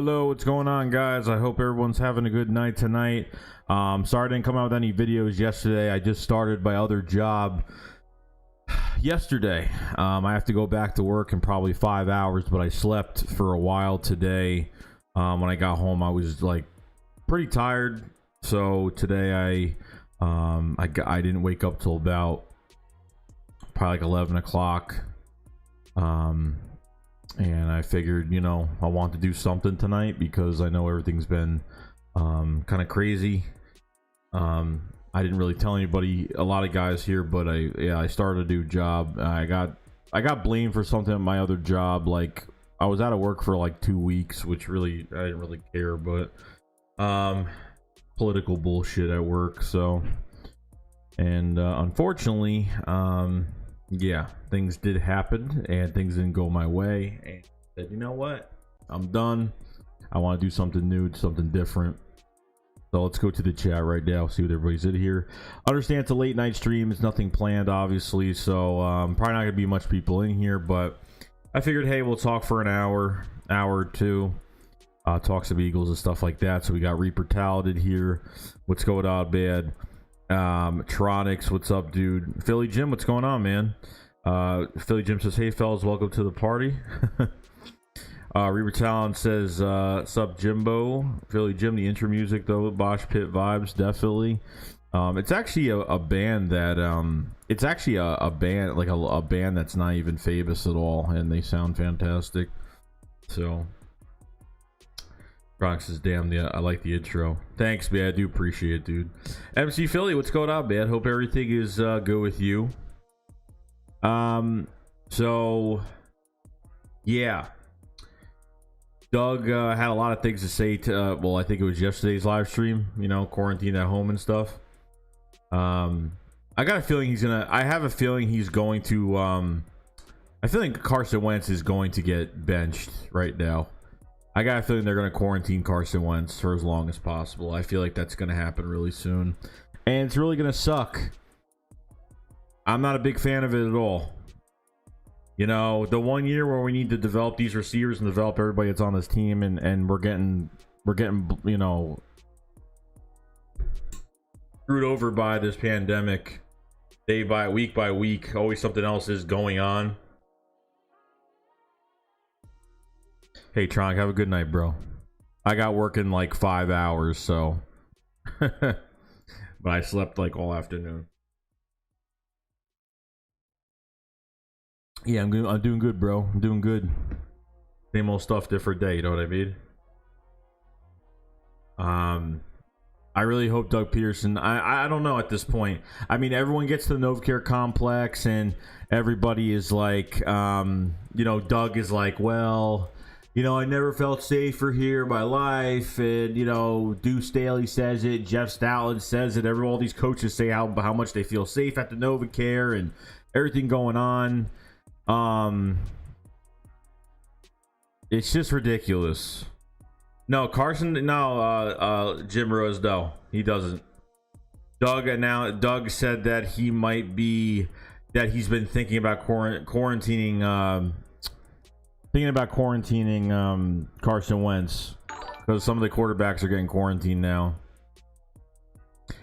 Hello, what's going on, guys? I hope everyone's having a good night tonight. Sorry I didn't come out with any videos yesterday. I just started my other job yesterday. I have to go back to work in probably 5 hours, but I slept for a while today. When I got home, I was like pretty tired, so today I didn't wake up till about probably like 11 o'clock. And I figured, you know, I want to do something tonight because I know everything's been kind of crazy. I didn't really tell anybody, a lot of guys here, but I started a new job. I got blamed for something at my other job. Like, I was out of work for like 2 weeks, which really I didn't really care, but political bullshit at work. So, and unfortunately, yeah, things did happen and things didn't go my way, and I said, you know what, I'm done. I want to do something new, something different. So let's go to the chat right now, see what everybody's in here. Understand it's a late night stream, it's nothing planned obviously, so probably not gonna be much people in here, but I figured, hey, we'll talk for an hour or two, talk some Eagles and stuff like that. So we got Reaper Talented here. What's going on, man? Tronics, what's up, dude? Philly Jim, what's going on, man? Philly Jim says, hey fellas, welcome to the party. Reaper Talent says, sup Jimbo. Philly Jim, the intro music though, Bosch Pit vibes, definitely. It's actually a band that it's actually a band, like a band that's not even famous at all, and they sound fantastic. So Bronx says, damn, I like the intro. Thanks, man. I do appreciate it, dude. MC Philly, what's going on, man? Hope everything is good with you. So yeah, Doug had a lot of things to say to well, I think it was yesterday's live stream, you know, quarantine at home and stuff. I got a feeling I have a feeling he's going to I feel like Carson Wentz is going to get benched right now. I got a feeling they're going to quarantine Carson Wentz for as long as possible. I feel like that's going to happen really soon, and it's really going to suck. I'm not a big fan of it at all. You know, the 1 year where we need to develop these receivers and develop everybody that's on this team, and we're getting you know, screwed over by this pandemic week by week. Always something else is going on. Hey Tronk, have a good night, bro. I got work in like 5 hours, so but I slept like all afternoon. Yeah, I'm doing good, bro. I'm doing good. Same old stuff, different day, you know what I mean? I really hope Doug Pederson, I don't know at this point. I mean, everyone gets to the Novacare complex and everybody is like, you know, Doug is like, well, you know, I never felt safer here in my life, and you know, Deuce Staley says it, Jeff Stoutland says it, all these coaches say how much they feel safe at the Novacare and everything going on. It's just ridiculous. No, Carson, no, Jim Rose, no, he doesn't. Doug said that he might be, that he's been thinking about quarantining Carson Wentz because some of the quarterbacks are getting quarantined now.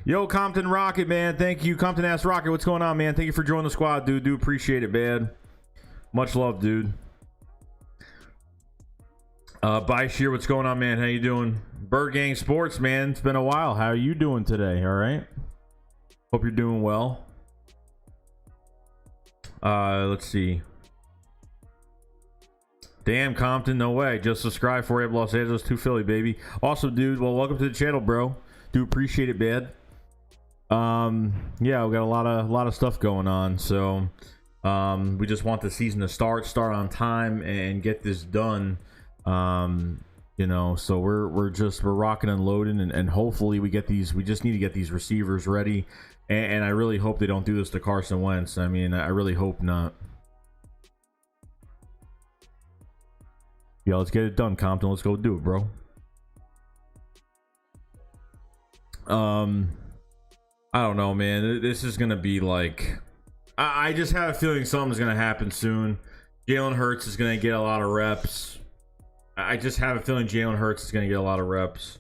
Yo, Compton Rocket, man, thank you. Compton Ass Rocket, what's going on, man? Thank you for joining the squad, dude. Do appreciate it, man. Much love, dude. Bashir, what's going on, man? How you doing? Bird Gang Sports, man, it's been a while. How are you doing today? All right, hope you're doing well. Let's see. Damn, Compton, no way. Just subscribe for you, Los Angeles to Philly, baby. Awesome, dude. Well, welcome to the channel, bro. Do appreciate it, man. Yeah, we got a lot of stuff going on, so we just want the season to start on time and get this done. You know, so we're rocking and loading, and hopefully we just need to get these receivers ready, and I really hope they don't do this to Carson Wentz. I mean, I really hope not. Yeah, let's get it done, Compton. Let's go do it, bro. I don't know, man. This is gonna be like, I just have a feeling something's gonna happen soon. Jalen Hurts is gonna get a lot of reps. I just have a feeling Jalen Hurts is going to get a lot of reps.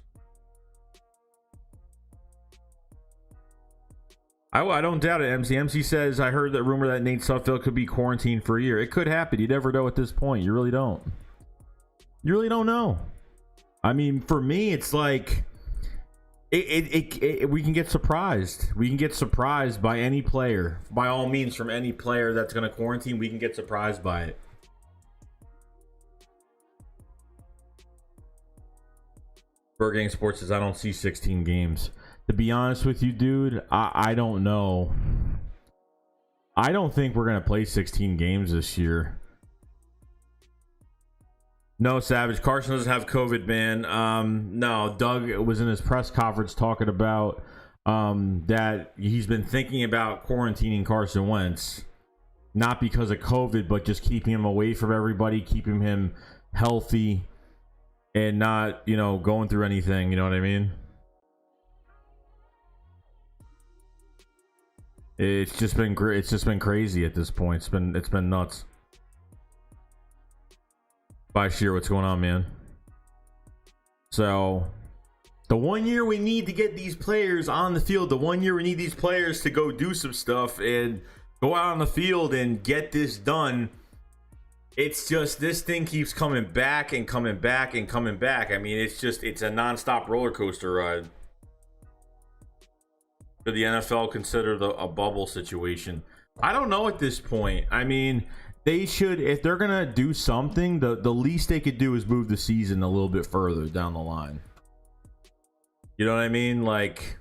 I don't doubt it, MC. MC says, I heard that rumor that Nate Sudfeld could be quarantined for a year. It could happen. You never know at this point. You really don't. You really don't know. I mean, for me, it's like we can get surprised. We can get surprised by any player. By all means, from any player that's going to quarantine, we can get surprised by it. Burgang Sports says, I don't see 16 games. To be honest with you, dude, I don't know. I don't think we're going to play 16 games this year. No, Savage. Carson doesn't have COVID, man. No, Doug was in his press conference talking about that he's been thinking about quarantining Carson Wentz. Not because of COVID, but just keeping him away from everybody, keeping him healthy, and not, you know, going through anything. You know what I mean? It's just been great. It's just been crazy at this point. It's been nuts. Bashir, what's going on, man? So, the 1 year we need to get these players on the field, the 1 year we need these players to go do some stuff and go out on the field and get this done. It's just this thing keeps coming back and coming back and coming back. I mean, it's a nonstop roller coaster ride. Should the NFL consider a bubble situation? I don't know at this point. I mean, they should, if they're gonna do something, the least they could do is move the season a little bit further down the line. You know what I mean? Like,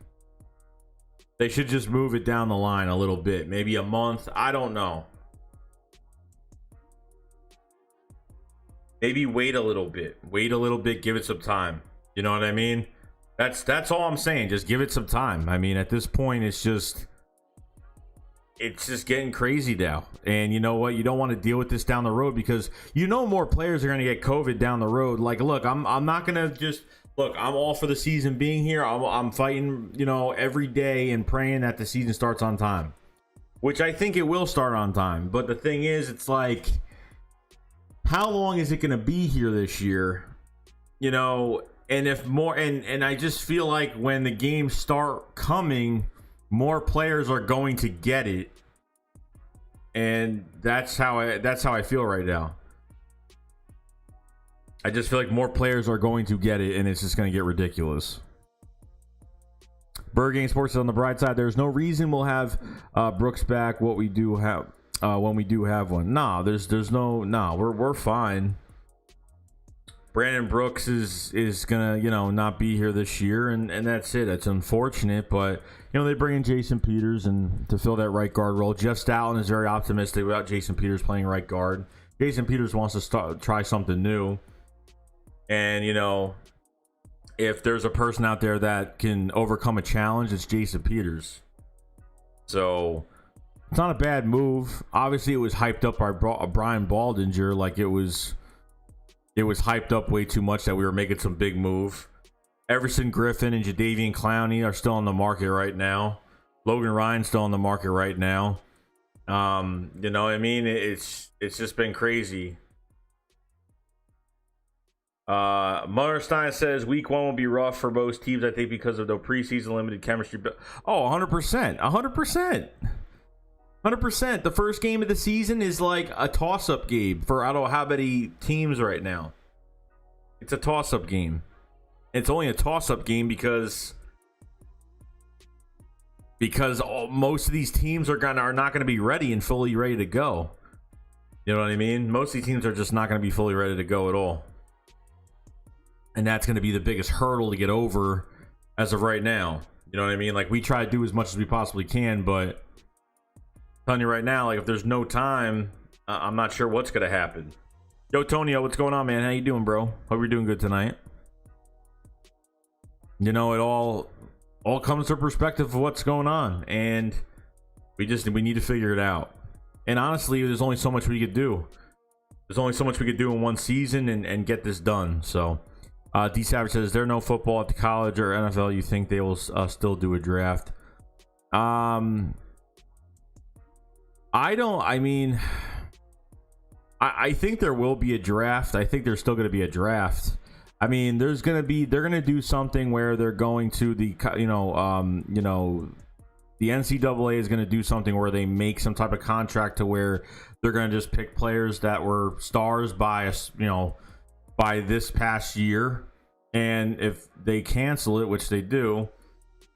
they should just move it down the line a little bit, maybe a month. I don't know. Maybe wait a little bit. Wait a little bit. Give it some time. You know what I mean? That's all I'm saying. Just give it some time. I mean, at this point, it's just getting crazy now. And you know what? You don't want to deal with this down the road because you know more players are going to get COVID down the road. Like, look, I'm not going to just look. I'm all for the season being here. I'm fighting, you know, every day and praying that the season starts on time, which I think it will start on time. But the thing is, it's like, how long is it going to be here this year? You know. And if more, and I just feel like when the games start coming, more players are going to get it, and that's how I feel right now. I just feel like more players are going to get it, and it's just going to get ridiculous. Burgang Sports on the bright side. There's no reason we'll have Brooks back. What we do have when we do have one. Nah, there's no. Nah, we're fine. Brandon Brooks is gonna, you know, not be here this year, and that's it. It's unfortunate, but you know, they bring in Jason Peters and to fill that right guard role. Jeff Stoutland is very optimistic about Jason Peters playing right guard. Jason Peters wants to try something new, and you know, if there's a person out there that can overcome a challenge, it's Jason Peters. So it's not a bad move. Obviously, it was hyped up by Brian Baldinger, like it was hyped up way too much that we were making some big move. Everson Griffin and Jadeveon Clowney are still on the market right now. Logan Ryan's still on the market right now. You know what I mean? It's just been crazy. Mutterstein says week 1 will be rough for most teams, I think, because of the preseason limited chemistry. Oh, 100%. 100%. The first game of the season is like a toss-up game for I don't know how many teams right now. It's a toss-up game. It's only a toss-up game because most of these teams are not going to be ready and fully ready to go. You know what I mean? Most of these teams are just not going to be fully ready to go at all. And that's going to be the biggest hurdle to get over as of right now. You know what I mean? Like, we try to do as much as we possibly can, but telling you right now, like, if there's no time, I'm not sure what's gonna happen. Yo, Tonio, what's going on, man? How you doing, bro? Hope you're doing good tonight. You know, it all comes to perspective of what's going on, and we need to figure it out. And honestly, there's only so much we could do. There's only so much we could do in one season and get this done. So D Savage says, is there no football at the college or NFL? You think they will still do a draft? I mean, I think there will be a draft. I think there's still going to be a draft. I mean, they're going to do something where they're going to the NCAA is going to do something where they make some type of contract to where they're going to just pick players that were stars by this past year, and if they cancel it, which they do,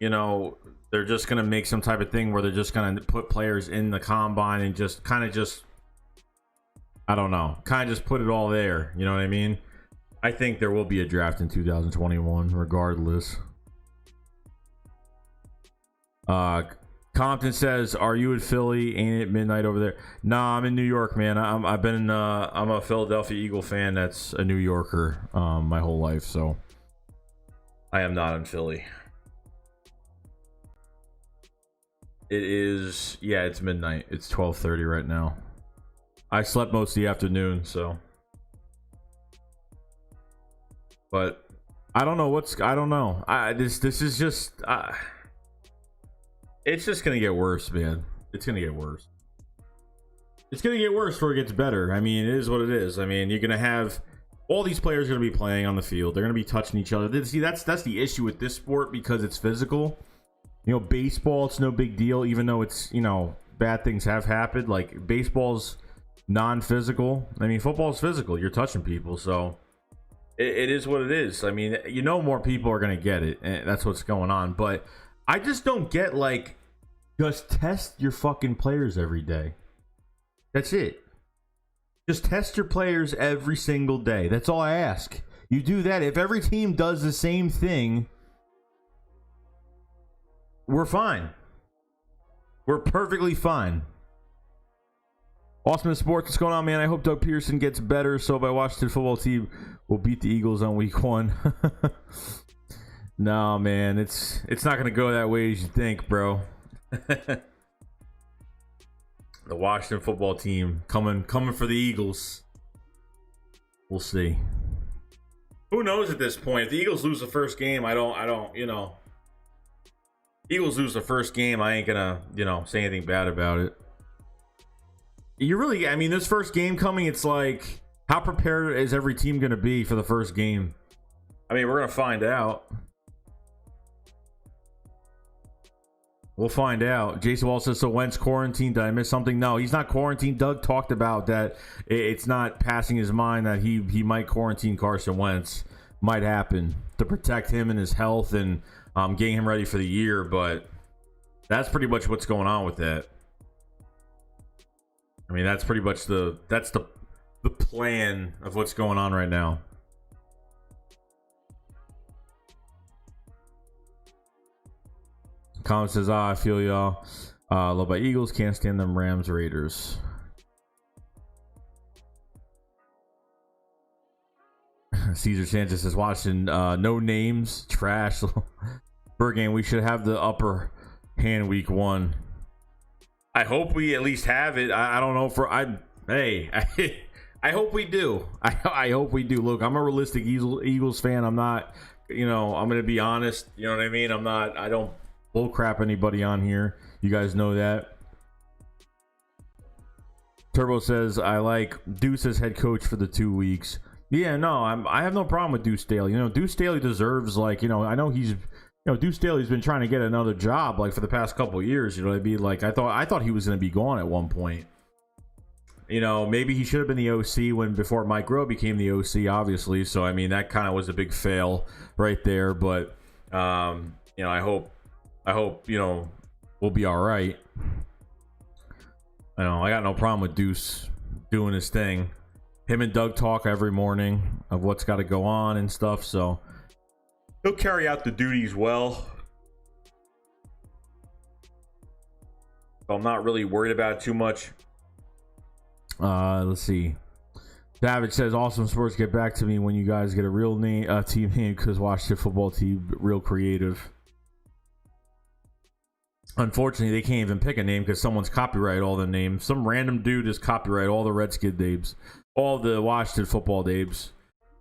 they're just going to make some type of thing where they're just going to put players in the combine and just I don't know, just put it all there. You know what I mean? I think there will be a draft in 2021 regardless. Compton says, "Are you in Philly? Ain't it midnight over there?" Nah, I'm in New York, man. I'm a Philadelphia Eagle fan. That's a New Yorker my whole life, so I am not in Philly. It's midnight. It's 12:30 right now. I slept most of the afternoon, so. But I don't know this is just it's just gonna get worse, man. It's gonna get worse. It's gonna get worse before it gets better. I mean, it is what it is. I mean, you're gonna have all these players are gonna be playing on the field. They're gonna be touching each other. See, that's the issue with this sport because it's physical. Baseball, it's no big deal, even though it's bad things have happened. Like baseball's non-physical. I mean, football's physical. You're touching people, so it is what it is. I mean, more people are gonna get it, and that's what's going on. But I just don't get, just test your fucking players every day. That's it. Just test your players every single day. That's all I ask. You do that. If every team does the same thing, we're fine. We're perfectly fine. Awesome Sports, what's going on, man? I hope Doug Pederson gets better so my Washington football team will beat the Eagles on week 1. No, man, it's not gonna go that way as you think, bro. The Washington football team coming for the Eagles. We'll see. Who knows at this point? If the Eagles lose the first game, I don't. Eagles lose the first game, I ain't gonna say anything bad about it. This first game coming, it's like, how prepared is every team gonna be for the first game? I mean, we're gonna find out. We'll find out. Jason Wall says, so Wentz quarantined. Did I miss something? No, he's not quarantined. Doug talked about that. It's not passing his mind that he might quarantine Carson Wentz. Might happen to protect him and his health and getting him ready for the year. But that's pretty much what's going on with that. I mean, that's pretty much the plan of what's going on right now. Colin says, I feel y'all. Love by Eagles. Can't stand them Rams Raiders. Cesar Sanchez says, watching no names. Trash. Bird game. We should have the upper hand week 1. I hope we at least have it. I don't know I hope we do. I hope we do. Look, I'm a realistic Eagles fan. I'm not, I'm going to be honest. You know what I mean? I don't bull crap anybody on here. You guys know that. Turbo says, I like Deuce as head coach for the 2 weeks. Yeah, no, I have no problem with Deuce Staley. Deuce Staley deserves, I know he's, Deuce Staley's been trying to get another job, for the past couple of years. You know what I mean? I thought he was going to be gone at one point. Maybe he should have been the OC before Mike Rowe became the OC, obviously. So, I mean, that kind of was a big fail right there. But, I hope, we'll be all right. I got no problem with Deuce doing his thing. Him and Doug talk every morning of what's got to go on and stuff. So he'll carry out the duties well. So I'm not really worried about it too much. Let's see. David says, awesome Sports, get back to me when you guys get a real name, team name, because Washington football team, real creative. Unfortunately, they can't even pick a name because someone's copyrighted all the names. Some random dude has copyrighted all the Redskin names, all the Washington football names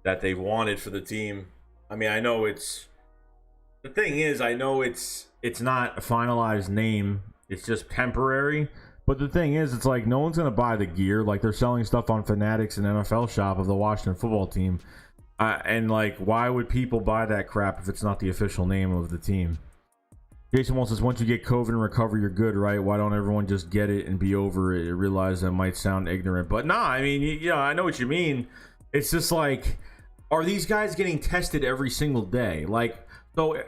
that they wanted for the team. I mean, I know it's not a finalized name. It's just temporary. But the thing is, it's like no one's gonna buy the gear. Like they're selling stuff on Fanatics and NFL Shop of the Washington football team, and like, why would people buy that crap if it's not the official name of the team? Jason Wall says, once you get COVID and recover, you're good, right? Why don't everyone just get it and be over it? I realize that might sound ignorant, but nah, I mean, yeah, I know what you mean. It's just like, are these guys getting tested every single day? Like, so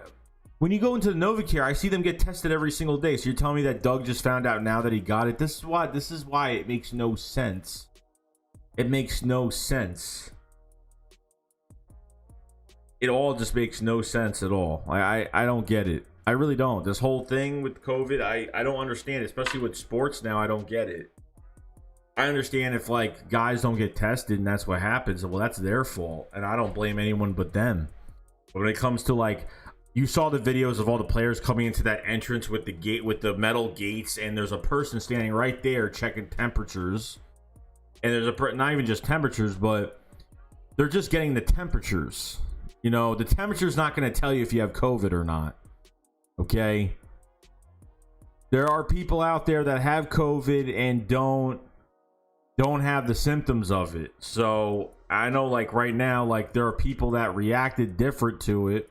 when you go into the NovaCare, I see them get tested every single day. So you're telling me that Doug just found out now that he got it? This is why it makes no sense. It makes no sense. It all just makes no sense at all. I don't get it. I really don't. This whole thing with COVID, I don't understand it, especially with sports now. I don't get it. I understand if like guys don't get tested and that's what happens, well, that's their fault, and I don't blame anyone but them. But when it comes to like, you saw the videos of all the players coming into that entrance with the gate, with the metal gates, and there's a person standing right there checking temperatures, and there's not even just temperatures, but they're just getting the temperatures. You know, the temperature's not going to tell you if you have COVID or not. Okay, there are people out there that have COVID and don't have the symptoms of it. So I know, like right now, like there are people that reacted different to it.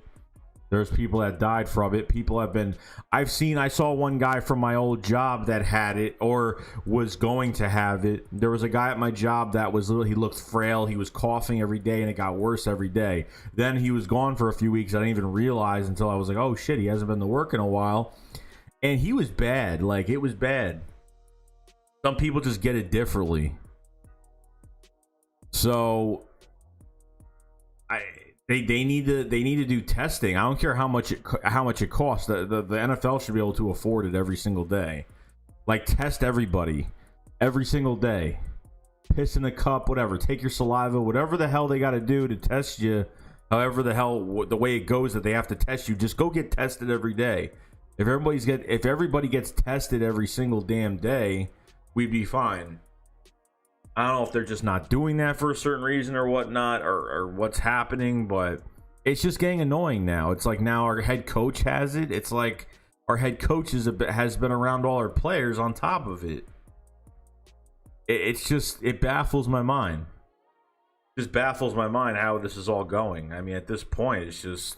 There's people that died from it. People have been, I saw one guy from my old job that had it or was going to have it. There was a guy at my job that was he looked frail. He was coughing every day and it got worse every day. Then he was gone for a few weeks. I didn't even realize until I was like, oh shit, he hasn't been to work in a while. And he was bad. Like, it was bad. Some people just get it differently. So They need to do testing. I don't care how much it costs. The NFL should be able to afford it every single day. Like, test everybody every single day. Piss in a cup, whatever. Take your saliva, whatever the hell they got to do to test you. However the hell the way it goes that they have to test you, just go get tested every day. If everybody gets tested every single damn day, we'd be fine. I don't know if they're just not doing that for a certain reason or whatnot, or what's happening, but it's just getting annoying now. It's like now our head coach has it. It's like our head coach has been around all our players on top of it. It baffles my mind. It just baffles my mind how this is all going. I mean, at this point, it's just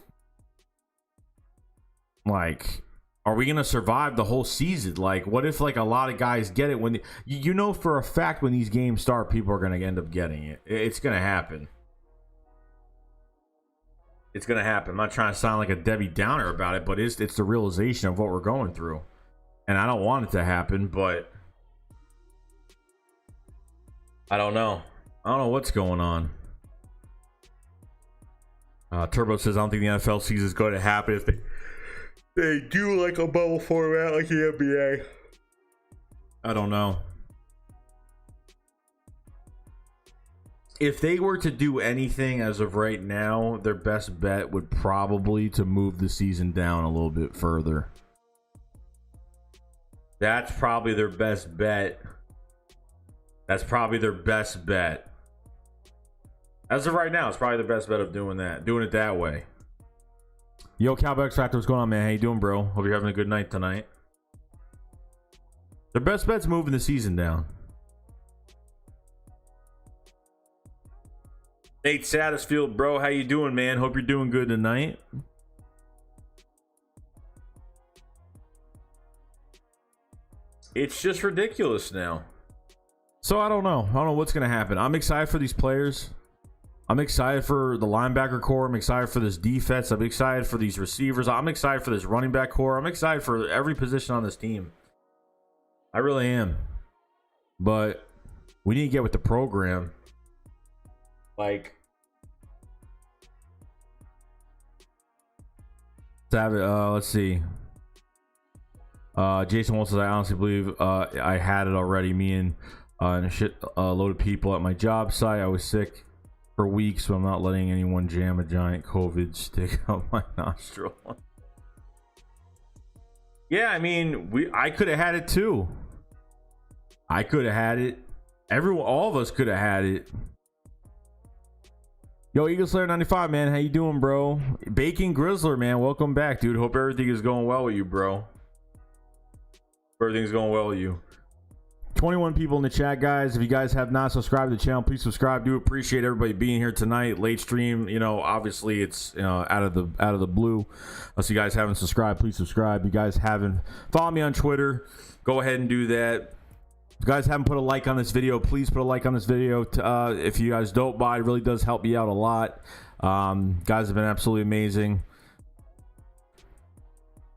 like, are we going to survive the whole season? Like, what if, like, a lot of guys get it when... You know for a fact when these games start, people are going to end up getting it. It's going to happen. It's going to happen. I'm not trying to sound like a Debbie Downer about it, but it's the realization of what we're going through. And I don't want it to happen, but... I don't know. I don't know what's going on. Turbo says, I don't think the NFL season is going to happen if they do like a bubble format like the NBA. I don't know. If they were to do anything as of right now, their best bet would probably to move the season down a little bit further. That's probably their best bet. As of right now, it's probably the best bet of doing it that way. Yo, Cowboy X Factor, what's going on, man? How you doing, bro? Hope you're having a good night tonight. Their best bet's moving the season down. Nate Satterfield, bro, how you doing, man? Hope you're doing good tonight. It's just ridiculous now. So I don't know what's gonna happen. I'm excited for these players. I'm excited for the linebacker core. I'm excited for this defense. I'm excited for these receivers. I'm excited for this running back core. I'm excited for every position on this team. I really am. But we need to get with the program. Like, let's see. Jason Wall says, I honestly believe I had it already. Me and a shit load of people at my job site. I was sick for weeks, so I'm not letting anyone jam a giant COVID stick up my nostril. Yeah, I mean, I could have had it too. I could have had it. All of us could have had it. Yo, Eagle Slayer 95, man, how you doing, bro? Bacon Grizzler, man, welcome back, dude. Hope everything is going well with you, bro. Everything's going well with you. 21 people in the chat, guys. If you guys have not subscribed to the channel, please subscribe. Do appreciate everybody being here tonight. Late stream, you know, obviously it's, you know, out of the blue. Unless you guys haven't subscribed, please subscribe. You guys haven't followed me on Twitter, go ahead and do that. If you guys haven't put a like on this video, please put a like on this video. If you guys don't buy, it really does help me out a lot. Guys have been absolutely amazing.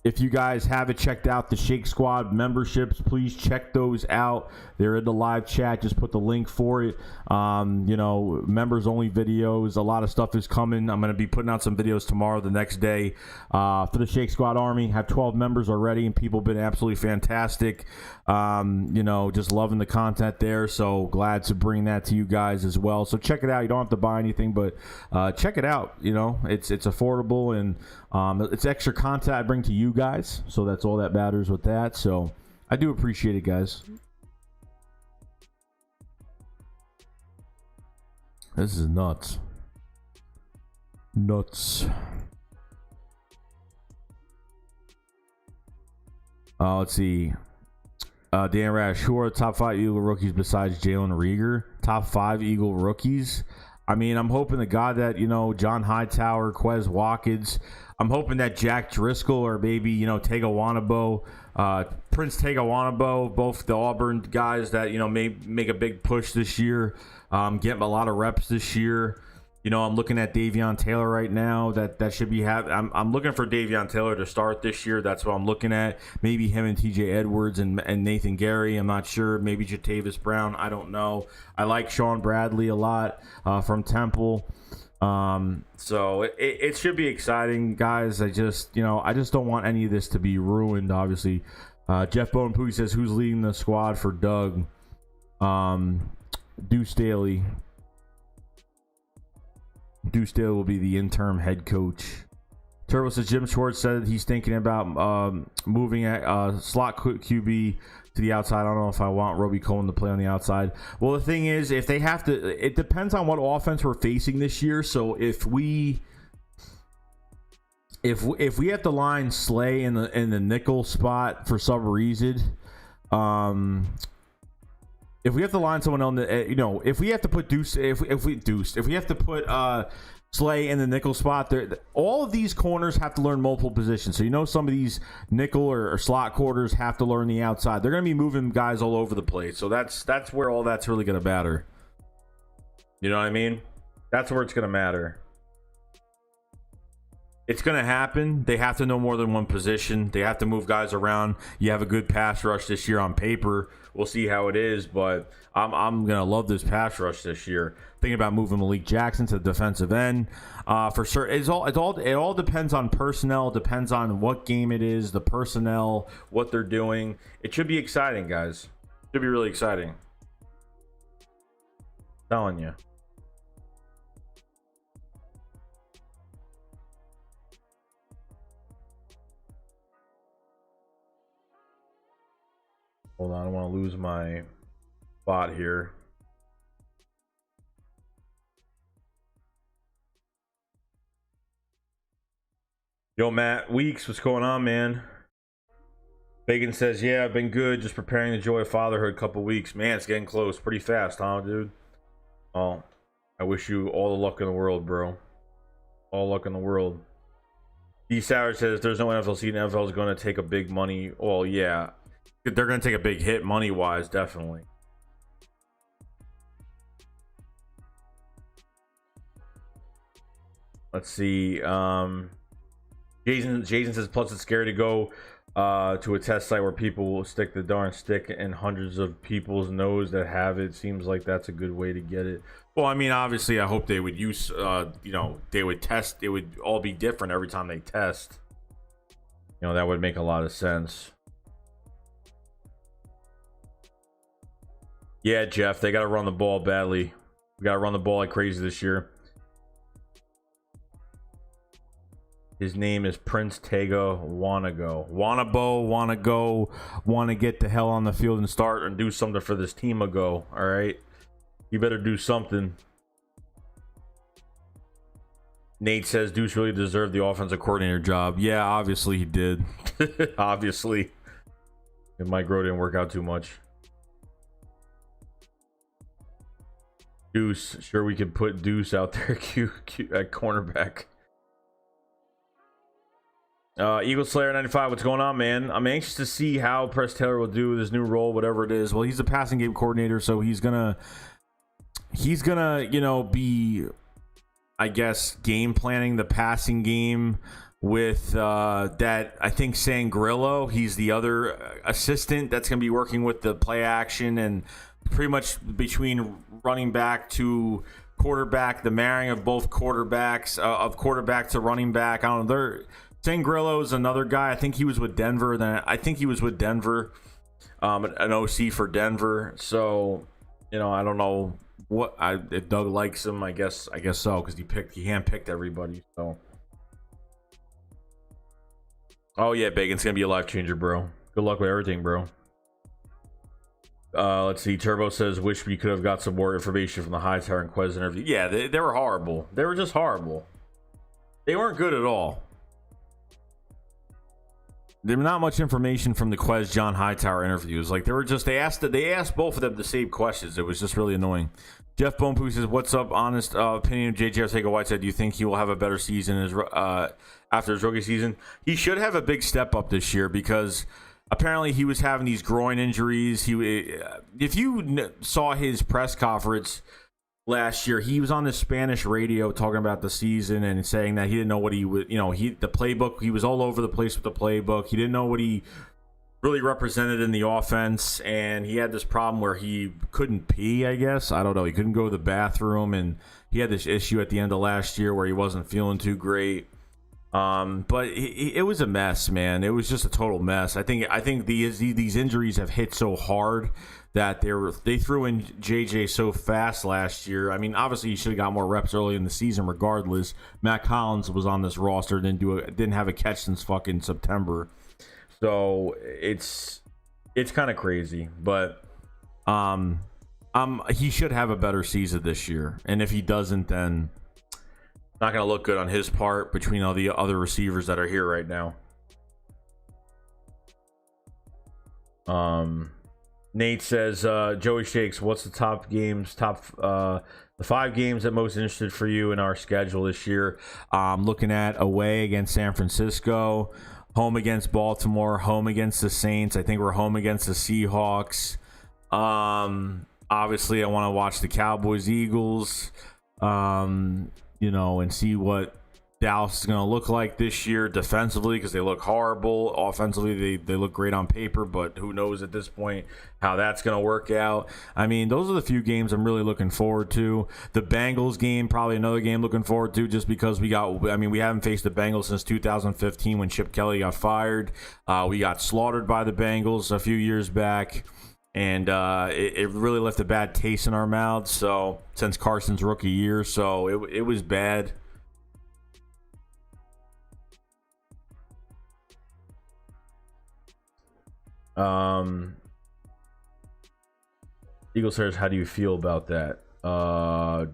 If you guys haven't checked out the Shake Squad memberships, please check those out. They're in the live chat. Just put the link for it. You know, members only videos. A lot of stuff is coming. I'm going to be putting out some videos tomorrow, the next day, for the Shake Squad Army. Have 12 members already, and people have been absolutely fantastic. You know, just loving the content there. So glad to bring that to you guys as well. So check it out. You don't have to buy anything, but check it out. You know, it's affordable, and it's extra content I bring to you guys. So that's all that matters with that. So I do appreciate it, guys. This is nuts. Nuts. Let's see. Dan Rash, who are the top 5 Eagle rookies besides Jalen Reagor? Top 5 Eagle rookies? I mean, I'm hoping to God that, you know, John Hightower, Quez Watkins. I'm hoping that Jack Driscoll, or maybe, you know, Tega Wanabo, Prince Tega Wanabo, both the Auburn guys that, you know, may make a big push this year, get a lot of reps this year. You know, I'm looking at Davion Taylor right now. That should be I'm looking for Davion Taylor to start this year. That's what I'm looking at. Maybe him and TJ Edwards and Nathan Gary. I'm not sure. Maybe Jatavis Brown. I don't know. I like Sean Bradley a lot from Temple. So it should be exciting, guys. I just don't want any of this to be ruined. Obviously, Jeff Bowen Pooey says, who's leading the squad for Doug? Deuce Staley. Deuce Staley will be the interim head coach. Turbo says Jim Schwartz said he's thinking about moving at slot QB to the outside. I don't know if I want Roby Cohen to play on the outside. Well, the thing is, if they have to, it depends on what offense we're facing this year. So if we have to line Slay in the nickel spot for some reason, if we have to line someone on the, you know, if we have to put Deuce, if we have to put Slay in the nickel spot, all of these corners have to learn multiple positions. So, you know, some of these nickel or slot quarters have to learn the outside. They're going to be moving guys all over the place. So that's where all that's really going to matter. You know what I mean? That's where it's going to matter. It's going to happen. They have to know more than one position. They have to move guys around. You have a good pass rush this year on paper. We'll see how it is, but I'm going to love this pass rush this year. Thinking about moving Malik Jackson to the defensive end. For sure. It all depends on personnel. It depends on what game it is, the personnel, what they're doing. It should be exciting, guys. It should be really exciting. I'm telling you. Hold on, I don't want to lose my spot here. Yo, Matt Weeks, what's going on, man? Bacon says, yeah, I've been good, just preparing the joy of fatherhood. Couple weeks. Man, it's getting close. Pretty fast, huh, dude? Oh, I wish you all the luck in the world, bro. All luck in the world. D. Sauer says, there's no NFL season. NFL is going to take a big money. Well, yeah. They're going to take a big hit money-wise, definitely. Let's see. Jason says, plus it's scary to go to a test site where people will stick the darn stick in hundreds of people's nose that have it. Seems like that's a good way to get it. Well, I mean, obviously, I hope they would use, you know, they would test. It would all be different every time they test. You know, that would make a lot of sense. Yeah, Jeff, they got to run the ball badly. We got to run the ball like crazy this year. His name is Prince Tega Wanabo. Want to get the hell on the field and start and do something for this team ago. All right, you better do something. Nate says Deuce really deserved the offensive coordinator job. Yeah, obviously he did. Obviously, and Mike Groh didn't work out too much. Deuce, sure we could put Deuce out there at cornerback. Eagle Slayer 95, what's going on, man? I'm anxious to see how Press Taylor will do with his new role, whatever it is. Well, he's a passing game coordinator, so he's gonna, you know, be, I guess, game planning the passing game with that. I think Sangrillo, he's the other assistant that's gonna be working with the play action and pretty much between running back to quarterback, the marrying of both quarterbacks, of quarterback to running back. I don't know. Sangrillo is another guy. I think he was with Denver. Then I think he was with Denver, an OC for Denver. So, you know, I don't know if Doug likes him. I guess so, because he handpicked everybody. So, oh yeah, Bacon's gonna be a life changer, bro. Good luck with everything, bro. Let's see. Turbo says, wish we could have got some more information from the Hightower and Quez interview. Yeah, they were horrible. They were just horrible. They weren't good at all. There was not much information from the Quez John Hightower interviews. Like, they asked both of them the same questions. It was just really annoying. Jeff Bonepoo says, what's up? Honest opinion of JJ Arcega-Whiteside. Do you think he will have a better season after his rookie season? He should have a big step up this year, because apparently he was having these groin injuries. If you saw his press conference last year, he was on the Spanish radio talking about the season and saying that he didn't know what he would, the playbook. He was all over the place with the playbook. He didn't know what he really represented in the offense, and he had this problem where he couldn't pee, I guess. I don't know. He couldn't go to the bathroom, and he had this issue at the end of last year where he wasn't feeling too great. But it was a mess, man. It was just a total mess. I think these injuries have hit so hard that they threw in JJ so fast last year. I mean, obviously he should have got more reps early in the season regardless. Matt Collins was on this roster, didn't have a catch since fucking September. So it's kind of crazy, but he should have a better season this year. And if he doesn't, then not going to look good on his part between all the other receivers that are here right now. Nate says, Joey Shakes, what's the the 5 games that most interested for you in our schedule this year? Looking at away against San Francisco, home against Baltimore, home against the Saints. I think we're home against the Seahawks. Obviously, I want to watch the Cowboys, Eagles, and see what Dallas is going to look like this year defensively, because they look horrible. Offensively, they look great on paper, but who knows at this point how that's going to work out. I mean, those are the few games I'm really looking forward to. The Bengals game, probably another game looking forward to, just because we haven't faced the Bengals since 2015 when Chip Kelly got fired. We got slaughtered by the Bengals a few years back, and it really left a bad taste in our mouths. So since Carson's rookie year, so it was bad. Eagle says, how do you feel about that? The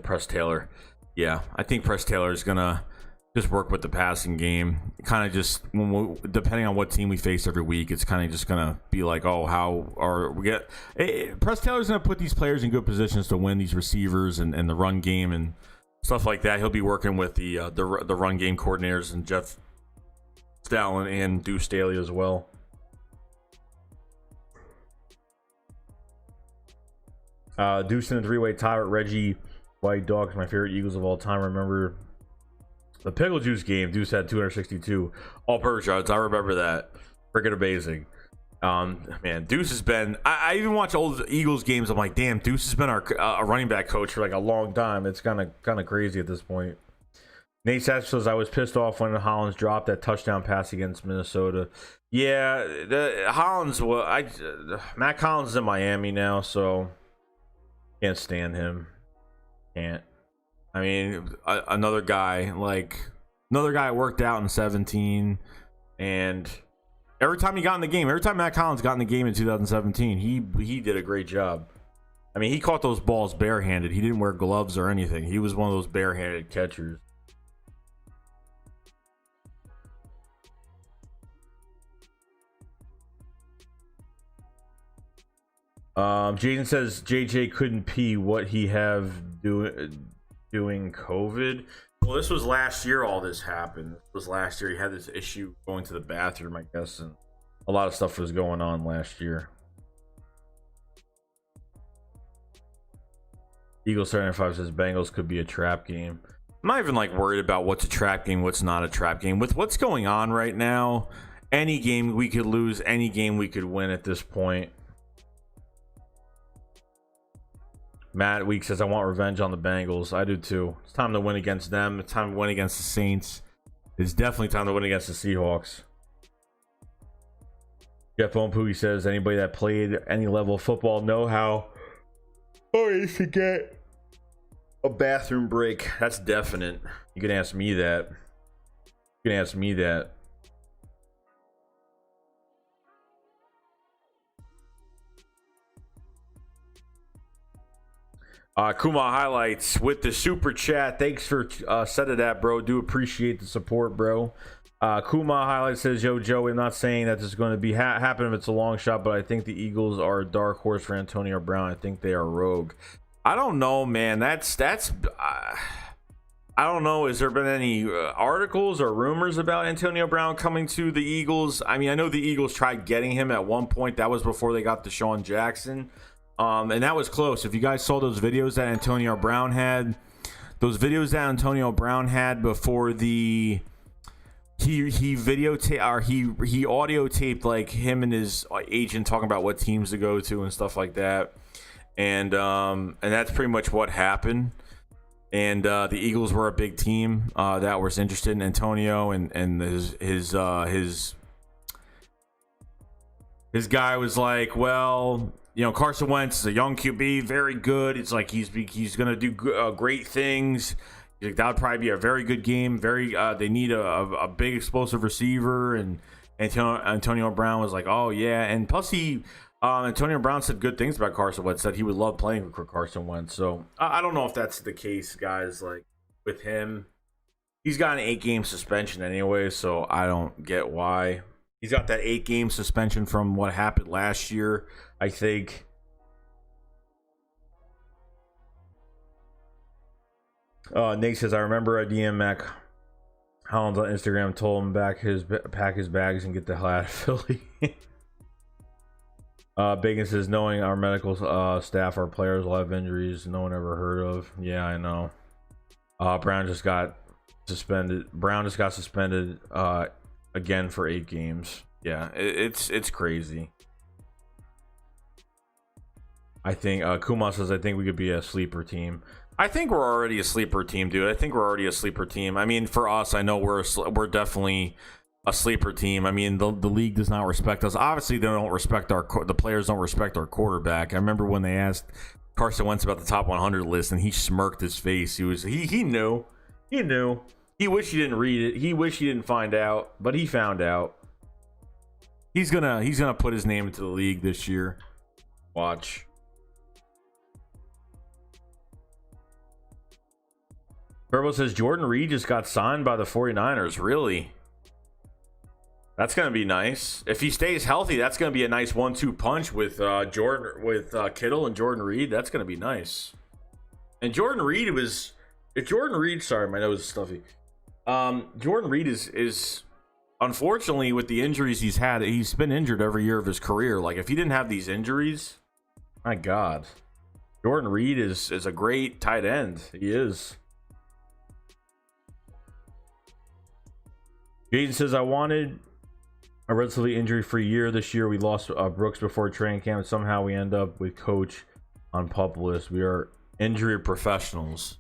Press Taylor. Yeah, I think Press Taylor is gonna just work with the passing game. Kind of just depending on what team we face every week, it's kind of just gonna be like, Press Taylor's gonna put these players in good positions to win these receivers and the run game and stuff like that. He'll be working with the run game coordinators and Jeff Stalin and Deuce Staley as well. Deuce in a 3-way tie with Reggie White Dogs, my favorite Eagles of all time. Remember the Pickle Juice game? Deuce had 262 all-purpose yards. I remember that. Freaking amazing. Man, Deuce has been. I even watch old Eagles games. I'm like, damn, Deuce has been our running back coach for like a long time. It's kind of crazy at this point. Nate Satch says, I was pissed off when Hollins dropped that touchdown pass against Minnesota. Yeah, Matt Collins is in Miami now, so can't stand him. Can't. I mean, another guy worked out in 17, and every time he got in the game, every time Matt Collins got in the game in 2017, he did a great job. I mean, he caught those balls barehanded. He didn't wear gloves or anything. He was one of those barehanded catchers. Jaden says JJ couldn't pee. What he have doing COVID? Well, this was last year. All this happened. This was last year. He had this issue going to the bathroom, I guess, and a lot of stuff was going on last year. Eagles 75 says Bengals could be a trap game. I'm not even like worried about what's a trap game, what's not a trap game. With what's going on right now, any game we could lose, any game we could win at this point. Matt Week says, I want revenge on the Bengals. I do too. It's time to win against them. It's time to win against the Saints. It's definitely time to win against the Seahawks. Jeff Ompooey says, anybody that played any level of football know how you should get a bathroom break. That's definite. You can ask me that. You can ask me that. Kuma highlights with the super chat. Thanks for setting that, bro. Do appreciate the support, bro. Kuma highlights says, yo, Joey, I'm not saying that this is going to be happen if it's a long shot, but I think the Eagles are a dark horse for Antonio Brown. I think they are rogue. I don't know, man. That's I don't know. Has there been any articles or rumors about Antonio Brown coming to the Eagles? I mean, I know the Eagles tried getting him at one point. That was before they got Deshaun Jackson. And that was close. If you guys saw those videos that Antonio Brown had, before the he videotaped or he audio taped like him and his agent talking about what teams to go to and stuff like that. And that's pretty much what happened. And the Eagles were a big team that was interested in Antonio, and his guy was like, well, you know, Carson Wentz is a young QB, very good. It's like he's gonna do great things. Like, that would probably be a very good game. They need a big explosive receiver, and Antonio Brown was like, oh yeah, and plus Antonio Brown said good things about Carson Wentz. Said he would love playing for Carson Wentz. So I don't know if that's the case, guys. Like with him, he's got an 8-game suspension anyway, so I don't get why. He's got that 8-game suspension from what happened last year, I think. Nate says, I remember a DM Mac Hollins on Instagram told him pack his bags and get the hell out of Philly. Bacon says, knowing our medical staff, our players will have injuries no one ever heard of. Yeah, I know. Brown just got suspended again for 8 games. Yeah, it's crazy. I think Kuma says, I think we could be a sleeper team. I think we're already a sleeper team, dude. I think we're already a sleeper team. I mean, for us, I know we're definitely a sleeper team. I mean, the league does not respect us. Obviously, they don't respect the players don't respect our quarterback. I remember when they asked Carson Wentz about the top 100 list, and he smirked his face. He knew. He wished he didn't read it. He wished he didn't find out, but he found out. He's gonna put his name into the league this year. Watch. Turbo says Jordan Reed just got signed by the 49ers. Really? That's going to be nice. If he stays healthy, that's going to be a nice 1-2 punch with Kittle and Jordan Reed. That's going to be nice. And Jordan Reed sorry, my nose is stuffy. Jordan Reed is unfortunately, with the injuries he's had, he's been injured every year of his career. Like, if he didn't have these injuries, my God. Jordan Reed is a great tight end. He is. Jaden says, I wanted a relatively injury-free year. This year we lost Brooks before training camp, and somehow we end up with Coach on PUP list. We are injury professionals.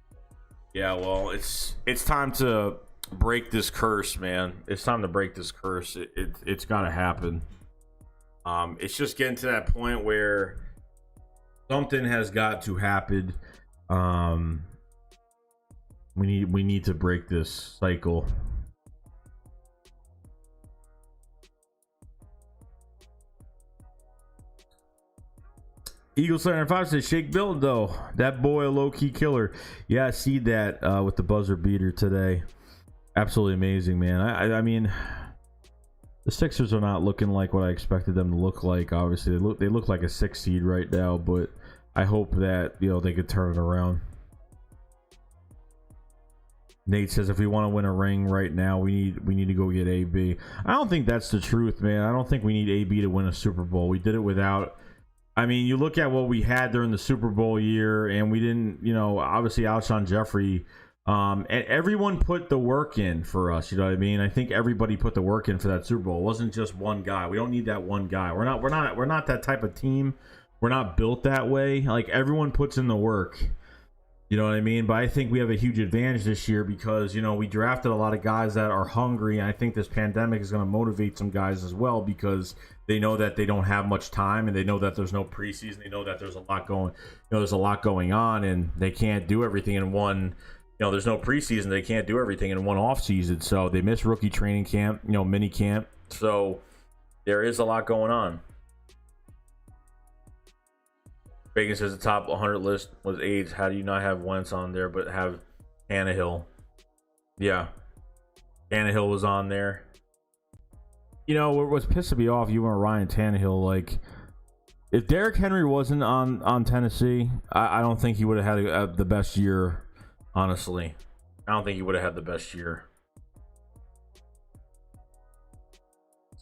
Yeah, well, it's time to break this curse, man. It's time to break this curse. It's got to happen. It's just getting to that point where something has got to happen. We need to break this cycle. Eagle 75 says, Shake build though. That boy a low-key killer. Yeah, I see that with the buzzer beater today. Absolutely amazing, man. I mean, The Sixers are not looking like what I expected them to look like. Obviously, they look like a 6 seed right now, but I hope that, you know, they could turn it around. Nate says if we want to win a ring right now, we need to go get AB. I don't think that's the truth, man. I don't think we need AB to win a Super Bowl. We did it without. I mean, you look at what we had during the Super Bowl year, and we didn't, you know, obviously Alshon Jeffrey. And everyone put the work in for us. You know what I mean? I think everybody put the work in for that Super Bowl. It wasn't just one guy. We don't need that one guy. We're not that type of team. We're not built that way. Like, everyone puts in the work. You know what I mean? But I think we have a huge advantage this year because, you know, we drafted a lot of guys that are hungry. And I think this pandemic is going to motivate some guys as well because they know that they don't have much time and they know that there's no preseason. They know that there's a lot going on and they can't do everything in one. You know, there's no preseason. They can't do everything in one off season. So they miss rookie training camp, you know, mini camp. So there is a lot going on. Bacon says the top 100 list was AIDS. How do you not have Wentz on there but have Tannehill? Yeah. Tannehill was on there. You know, what was pissing me off, you and Ryan Tannehill, like, if Derrick Henry wasn't on Tennessee, I don't think he would have had the best year, honestly. I don't think he would have had the best year.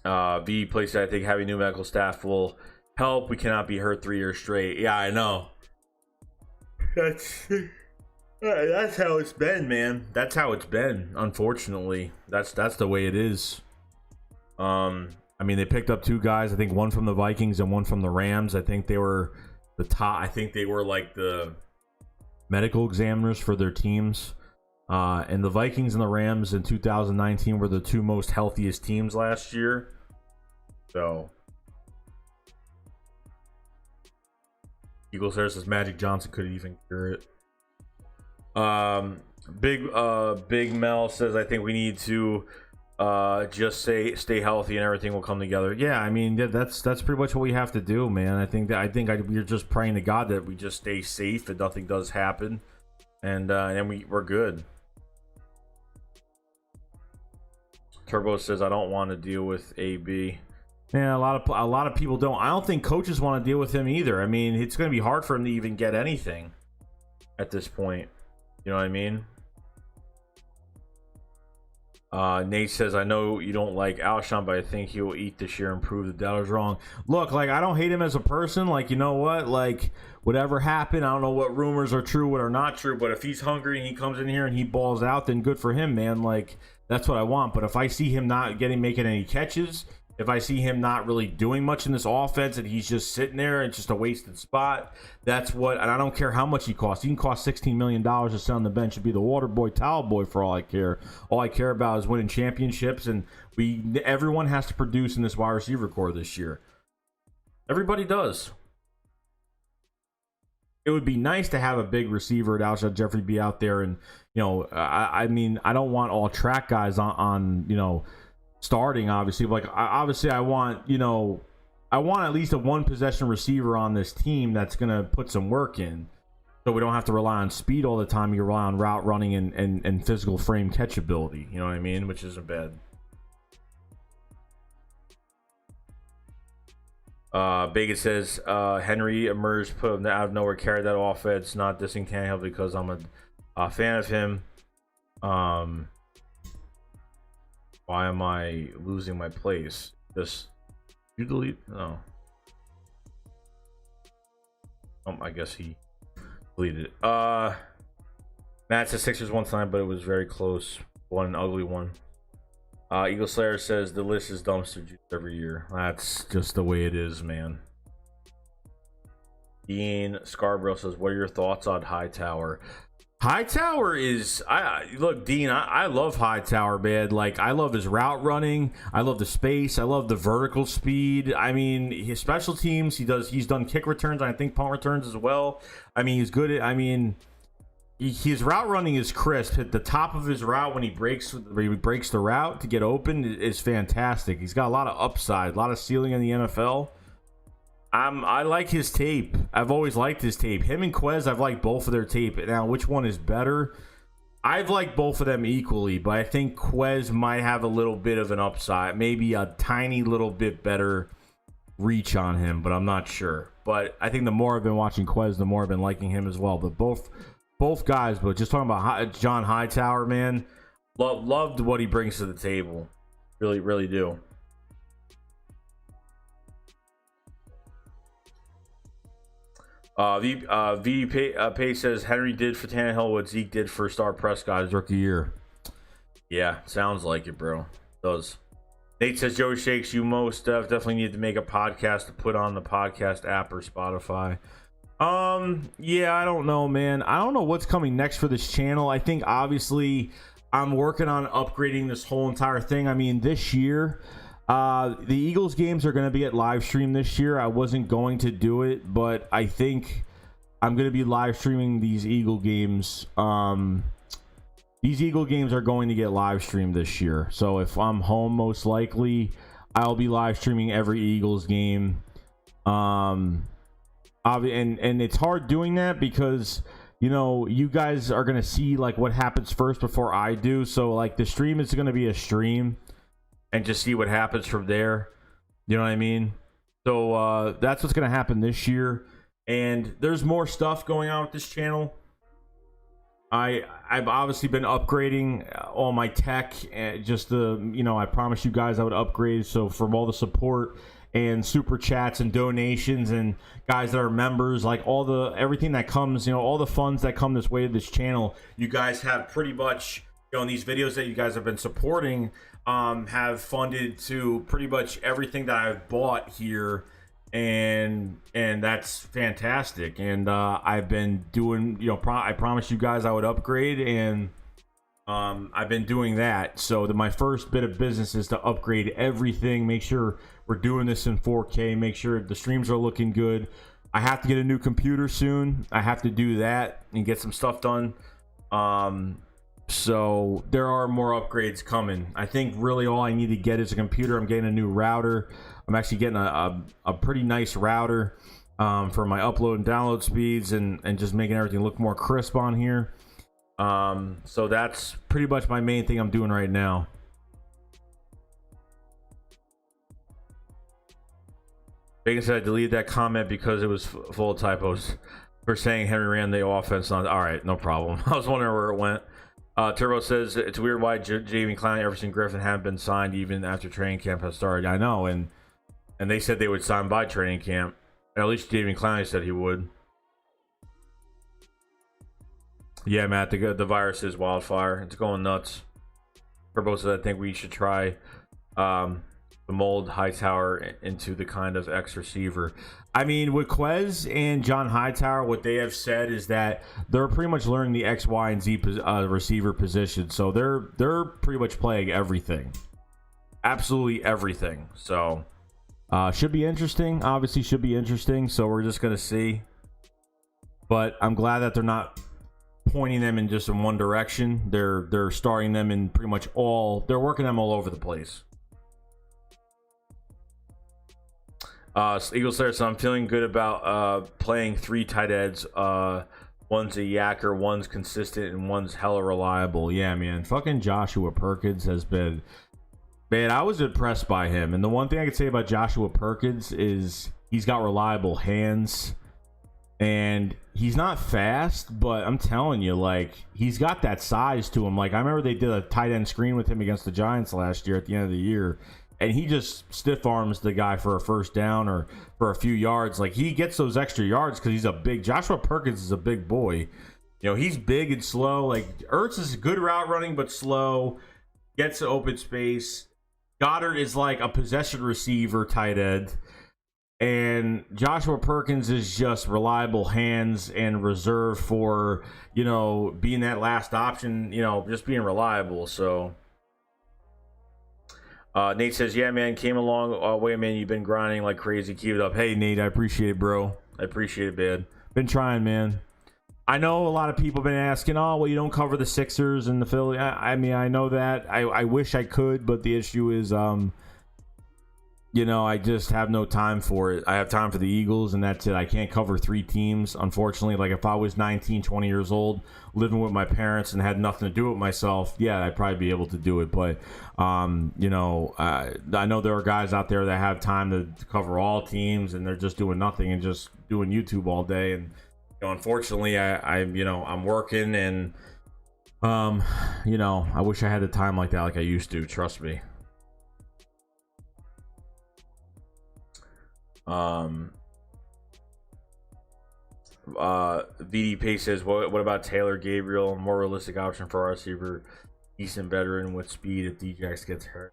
V places, I think having new medical staff will help. We cannot be hurt 3 years straight. Yeah, I know. That's how it's been, man. That's how it's been. Unfortunately, that's the way it is. I mean, they picked up 2 guys. I think one from the Vikings and one from the Rams. I think they were the top. I think they were like the medical examiners for their teams. And the Vikings and the Rams in 2019 were the 2 most healthiest teams last year. So. Eagle says Magic Johnson could even cure it. Big Mel says I think we need to just stay healthy and everything will come together. Yeah, I mean that's pretty much what we have to do, man. I think we're just praying to God that we just stay safe and nothing does happen, and we're good. Turbo says I don't want to deal with AB. Yeah, a lot of people don't. I don't think coaches want to deal with him either. I mean, it's going to be hard for him to even get anything at this point. You know what I mean? Nate says, I know you don't like Alshon, but I think he will eat this year and prove the doubters wrong. Look, like, I don't hate him as a person. Like, you know what? Like, whatever happened, I don't know what rumors are true, what are not true, but if he's hungry and he comes in here and he balls out, then good for him, man. Like, that's what I want. But if I see him not making any catches, if I see him not really doing much in this offense and he's just sitting there and it's just a wasted spot, that's what, and I don't care how much he costs. He can cost $16 million to sit on the bench and be the water boy, towel boy for all I care. All I care about is winning championships, and everyone has to produce in this wide receiver core this year. Everybody does. It would be nice to have a big receiver at Alshon Jeffrey be out there, and, you know, I mean, I don't want all track guys on you know, starting, obviously. Like, I want, you know, I want at least a 1 possession receiver on this team that's gonna put some work in, so we don't have to rely on speed all the time. You rely on route running and physical frame catchability. You know what I mean? Which isn't bad. Bacon says Henry emerged, put him out of nowhere, carried that offense. Not dissing Tannehill because I'm a fan of him. Why am I losing my place? Just you delete? No. I guess he deleted it. Matt says Sixers won tonight, but it was very close. One ugly one. Eagle Slayer says the list is dumpster juice every year. That's just the way it is, man. Dean Scarborough says, what are your thoughts on Hightower? Hightower is, look, Dean, I love Hightower, man. Like, I love his route running. I love the space. I love the vertical speed. I mean, his special teams, he's done kick returns. I think punt returns as well. I mean, he's good at, his route running is crisp. At the top of his route when he breaks the route to get open is fantastic. He's got a lot of upside, a lot of ceiling in the NFL. I like his tape. I've always liked his tape. Him and Quez, I've liked both of their tape. Now, which one is better? I've liked both of them equally, but I think Quez might have a little bit of an upside, maybe a tiny little bit better reach on him, but I'm not sure. But I think the more I've been watching Quez, the more I've been liking him as well. But both guys, but just talking about John Hightower, man, loved what he brings to the table. Really, really do. VP says Henry did for Tannehill what Zeke did for Star Prescott his rookie year. Yeah, sounds like it, bro. Does. Nate says Joey Shakes, you most definitely need to make a podcast to put on the podcast app or Spotify. Yeah, I don't know, man. I don't know what's coming next for this channel. I think obviously I'm working on upgrading this whole entire thing. I mean, this year, the Eagles games are going to be at live stream this year. I wasn't going to do it, but I think I'm going to be live streaming these Eagle games. These Eagle games are going to get live streamed this year. So if I'm home, most likely I'll be live streaming every Eagles game. And it's hard doing that because, you know, you guys are going to see like what happens first before I do. So like the stream is going to be a stream and just see what happens from there. You know what I mean? So that's what's going to happen this year. And there's more stuff going on with this channel. I've obviously been upgrading all my tech, and just I promised you guys I would upgrade. So from all the support and super chats and donations and guys that are members, like everything that comes, all the funds that come this way to this channel, you guys have pretty much, in these videos that you guys have been supporting, have funded to pretty much everything that I've bought here. And that's fantastic. And I've been doing, I promised you guys I would upgrade, and I've been doing that. So my first bit of business is to upgrade everything, make sure we're doing this in 4K, make sure the streams are looking good. I have to get a new computer soon. I have to do that and get some stuff done. So there are more upgrades coming. I think really all I need to get is a computer. I'm getting a new router. I'm actually getting a pretty nice router for my upload and download speeds, and just making everything look more crisp on here. So that's pretty much my main thing I'm doing right now. Bacon said I deleted that comment because it was full of typos for saying Henry ran the offense on. All right, no problem. I was wondering where it went. Turbo says it's weird why Jamie Clowney, Everson Griffin haven't been signed even after training camp has started. I know, and they said they would sign by training camp. At least Jamie Clowney said he would. Yeah, Matt, the virus is wildfire. It's going nuts. Turbo says I think we should try the mold Hightower into the kind of X receiver. I mean, with Quez and John Hightower, what they have said is that they're pretty much learning the X, Y, and Z receiver position. So they're pretty much playing everything, absolutely everything. So should be interesting. Obviously, should be interesting. So we're just gonna see. But I'm glad that they're not pointing them in just in one direction. They're starting them in pretty much all. They're working them all over the place. Eagle Slayer, so I'm feeling good about playing 3 tight ends. One's a yacker, one's consistent, and one's hella reliable. Yeah, man. Fucking Joshua Perkins has been... Man, I was impressed by him. And the one thing I could say about Joshua Perkins is he's got reliable hands. And he's not fast, but I'm telling you, like, he's got that size to him. Like, I remember they did a tight end screen with him against the Giants last year at the end of the year. And he just stiff arms the guy for a first down or for a few yards. Like, he gets those extra yards because he's a big... Joshua Perkins is a big boy. He's big and slow. Like, Ertz is good route running, but slow. Gets to open space. Goddard is like a possession receiver tight end. And Joshua Perkins is just reliable hands and reserved for, being that last option, just being reliable. So... Nate says, yeah, man, came a long way, man. You've been grinding like crazy. Keep it up. Hey, Nate, I appreciate it, bro. I appreciate it, man. Been trying, man. I know a lot of people been asking, oh, well, you don't cover the Sixers and the Philly. I mean, I know that. I wish I could, but the issue is you know, I just have no time for it. I have time for the Eagles, and that's it. I can't cover 3 teams, unfortunately. Like, if I was 19, 20 years old, living with my parents and had nothing to do with myself, yeah, I'd probably be able to do it. But, you know, I know there are guys out there that have time to cover all teams, and they're just doing nothing and just doing YouTube all day. And, you know, unfortunately, you know, I'm working, and, you know, I wish I had the time like that like I used to. Trust me. VDP says, what about Taylor Gabriel? More realistic option for our receiver, decent veteran with speed if Djax gets hurt.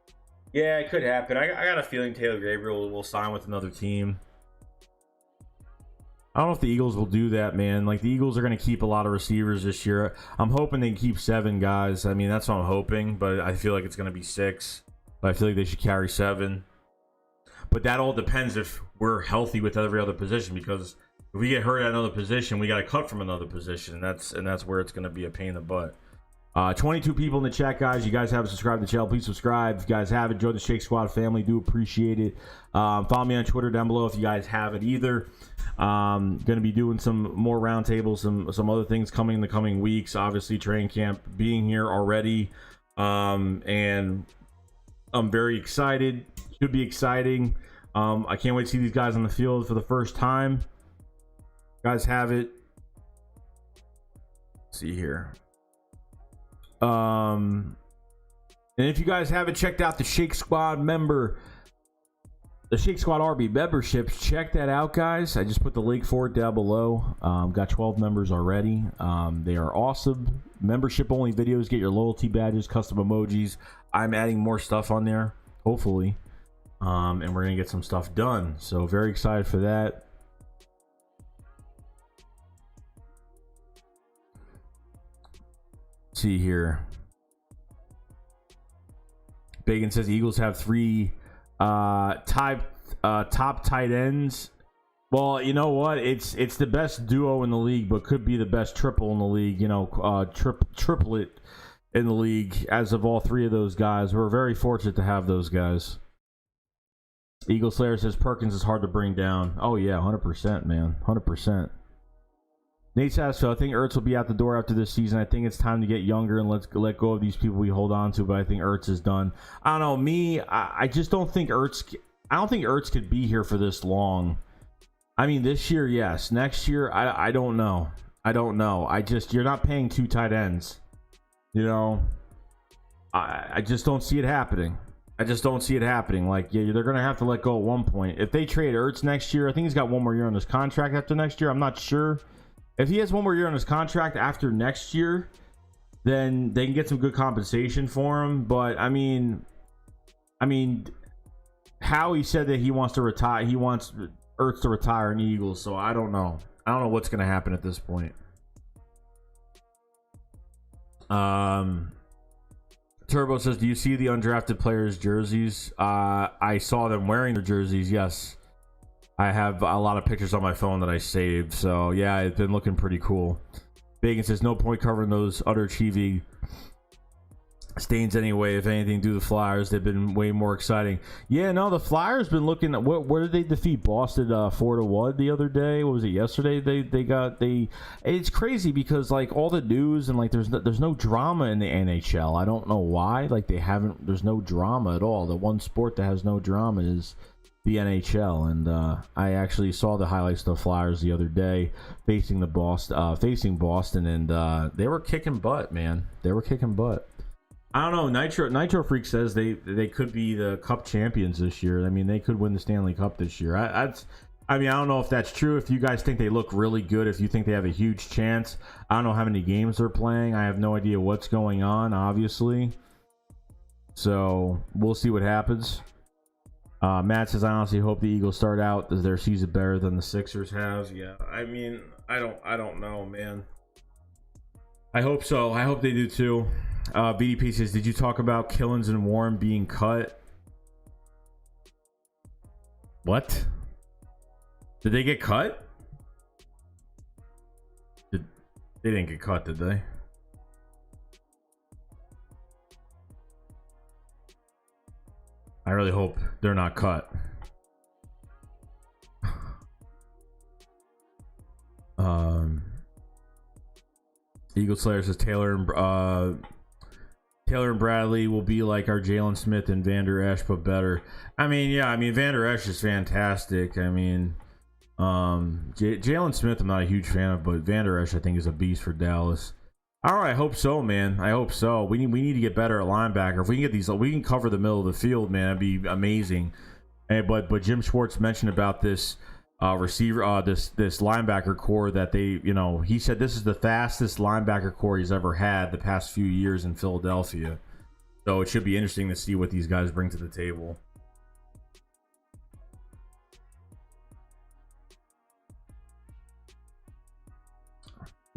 Yeah, it could happen. I got a feeling Taylor Gabriel will sign with another team. I don't know if the Eagles will do that, man. Like, the Eagles are going to keep a lot of receivers this year. I'm hoping they keep 7 guys. I mean, that's what I'm hoping, but I feel like it's going to be 6. But I feel like they should carry 7. But that all depends if we're healthy with every other position, because if we get hurt at another position, we got to cut from another position, and that's where it's going to be a pain in the butt. 22 people in the chat, guys. You guys haven't subscribed to the channel, please subscribe. If you guys haven't, join the Shake Squad family. Do appreciate it. Follow me on Twitter down below if you guys haven't either. Going to be doing some more roundtables, some other things coming in the coming weeks. Obviously, training camp being here already, and I'm very excited. Should be exciting. I can't wait to see these guys on the field for the first time. You guys have it. Let's see here. And if you guys haven't checked out the Shake Squad the Shake Squad RB memberships, check that out, guys. I just put the link for it down below. Got 12 members already. They are awesome. Membership only videos, get your loyalty badges, custom emojis. I'm adding more stuff on there, hopefully. And we're gonna get some stuff done, so very excited for that. Let's see here. Bacon says Eagles have 3 top tight ends. Well, you know what, it's the best duo in the league, but could be the best triple in the league, you know, triplet in the league as of all 3 of those guys. We're very fortunate to have those guys. Eagle Slayer says Perkins is hard to bring down. Oh yeah, 100%, man, 100%. Nate Sasso, I think Ertz will be out the door after this season. I think it's time to get younger and let go of these people we hold on to. But I think Ertz is done. I don't know, me. I just don't think Ertz. I don't think Ertz could be here for this long. I mean, this year, yes. Next year, I don't know. I don't know. You're not paying 2 tight ends. You know, I just don't see it happening. I just don't see it happening. Like, yeah, they're going to have to let go at one point. If they trade Ertz next year, I think he's got 1 more year on his contract after next year. I'm not sure. If he has 1 more year on his contract after next year, then they can get some good compensation for him. But, I mean, Howie said that he wants to retire. He wants Ertz to retire in the Eagles. So, I don't know. I don't know what's going to happen at this point. Turbo says, do you see the undrafted players' jerseys? I saw them wearing their jerseys, yes. I have a lot of pictures on my phone that I saved. So, yeah, it's been looking pretty cool. Bacon says, no point covering those underachieving stains anyway. If anything, do the Flyers. They've been way more exciting. Yeah, no, the Flyers been looking at where did they defeat Boston 4-1 the other day? What was it, yesterday? It's crazy because like all the news and like there's no drama in the NHL. I don't know why. Like there's no drama at all. The one sport that has no drama is the NHL, and I actually saw the highlights of the Flyers the other day facing Boston, and they were kicking butt, man. They were kicking butt. I don't know. Nitro Freak says they could be the Cup champions this year. I mean, they could win the Stanley Cup this year. I mean, I don't know if that's true. If you guys think they look really good, if you think they have a huge chance, I don't know how many games they're playing. I have no idea what's going on, obviously. So we'll see what happens. Matt says, I honestly hope the Eagles start out their season better than the Sixers have. Yeah, I mean, I don't know, man. I hope so. I hope they do too. BDP says, did you talk about Killins and Warren being cut? What? Did they get cut? They didn't get cut, did they? I really hope they're not cut. Eagle Slayer says Taylor and Bradley will be like our Jalen Smith and Vander Esch, but better. I mean, yeah, I mean Vander Esch is fantastic. I mean, Jalen Smith I'm not a huge fan of, but Vander Esch I think is a beast for Dallas. All right, I hope so, man. I hope so. We need to get better at linebacker. If we can get these, we can cover the middle of the field, man. That'd be amazing. But Jim Schwartz mentioned about this receiver, this linebacker core that they, you know, he said this is the fastest linebacker core he's ever had the past few years in Philadelphia. So it should be interesting to see what these guys bring to the table.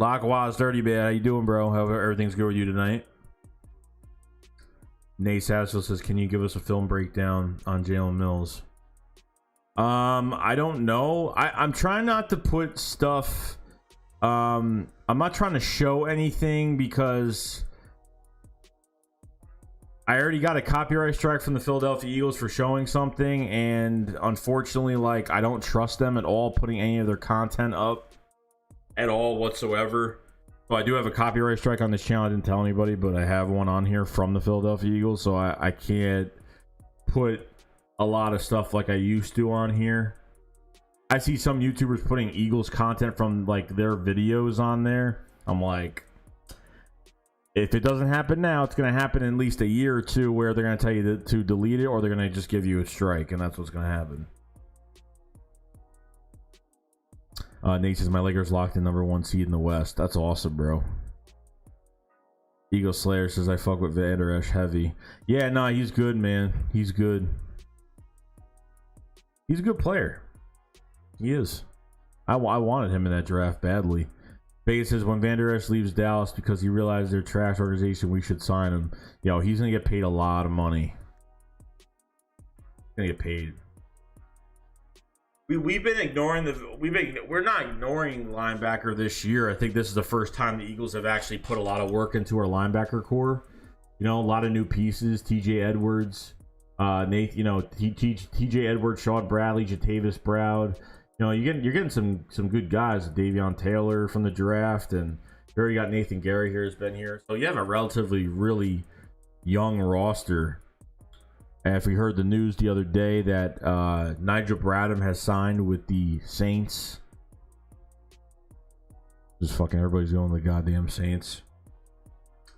Lockwaz Dirty Bad, how you doing, bro? How everything's good with you tonight? Nate Sassville says, can you give us a film breakdown on Jalen Mills? I don't know. I'm trying not to put stuff. I'm not trying to show anything because I already got a copyright strike from the Philadelphia Eagles for showing something, and unfortunately, like, I don't trust them at all putting any of their content up at all whatsoever. So I do have a copyright strike on this channel. I didn't tell anybody, but I have one on here from the Philadelphia Eagles, so I can't put a lot of stuff like I used to on here. I see some YouTubers putting Eagles content from like their videos on there. I'm like, if it doesn't happen now, it's going to happen in at least a year or two where they're going to tell you to delete it, or they're going to just give you a strike, and that's what's going to happen. Nate says, my Lakers locked in #1 seed in the West. That's awesome, bro. Eagle Slayer says, I fuck with Vander Esch heavy. Yeah, nah, he's good, man. He's good. He's a good player. He is. I wanted him in that draft badly. Vegas says, when Vander Esch leaves Dallas because he realized they're a trash organization, we should sign him. Yo, he's going to get paid a lot of money. He's going to get paid. We've been ignoring we're not ignoring linebacker this year. I think this is the first time the Eagles have actually put a lot of work into our linebacker core. You know, a lot of new pieces. TJ Edwards, Nate, you know, TJ Edwards, Shawn Bradley, Jatavis Brown. You know, you're getting some good guys. Davion Taylor from the draft, and you already got Nathan Gary here has been here. So you have a relatively really young roster. And if we heard the news the other day that Nigel Bradham has signed with the Saints. Just fucking everybody's going to the goddamn Saints.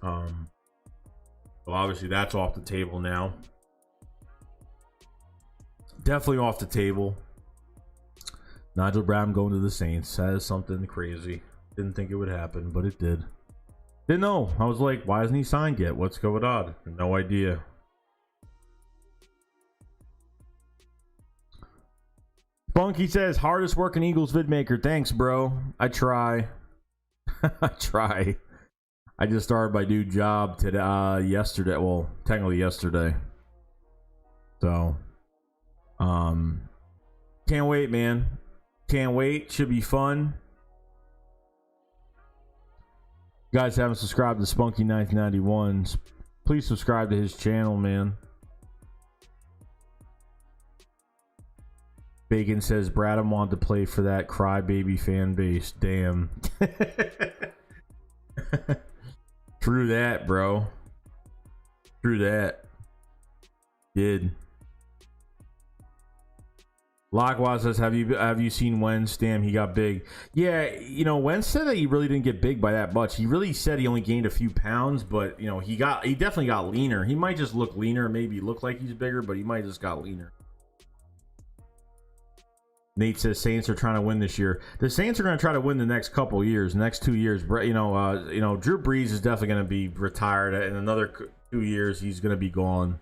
So obviously that's off the table now. Definitely off the table. Nigel Bradham going to the Saints. That is something crazy. Didn't think it would happen, but it did. Didn't know. I was like, why hasn't he signed yet? What's going on? No idea. Bunky says, hardest working Eagles vidmaker. Thanks, bro. I try. I try. I just started my new job today, yesterday. Well, technically yesterday. So, can't wait, man. Can't wait. Should be fun. You guys haven't subscribed to Spunky 1991. Please subscribe to his channel, man. Bacon says Bradham wanted to play for that crybaby fan base. Damn. True that, bro. True that. Did. Lockwaz says, have you seen Wentz? Damn, he got big. Yeah, you know, Wentz said that he really didn't get big by that much. He really said he only gained a few pounds, but you know, he definitely got leaner. He might just look leaner, maybe look like he's bigger, but he might just got leaner. Nate says Saints are trying to win this year. The Saints are going to try to win the next couple years, next 2 years. You know, Drew Brees is definitely going to be retired in another 2 years. He's going to be gone.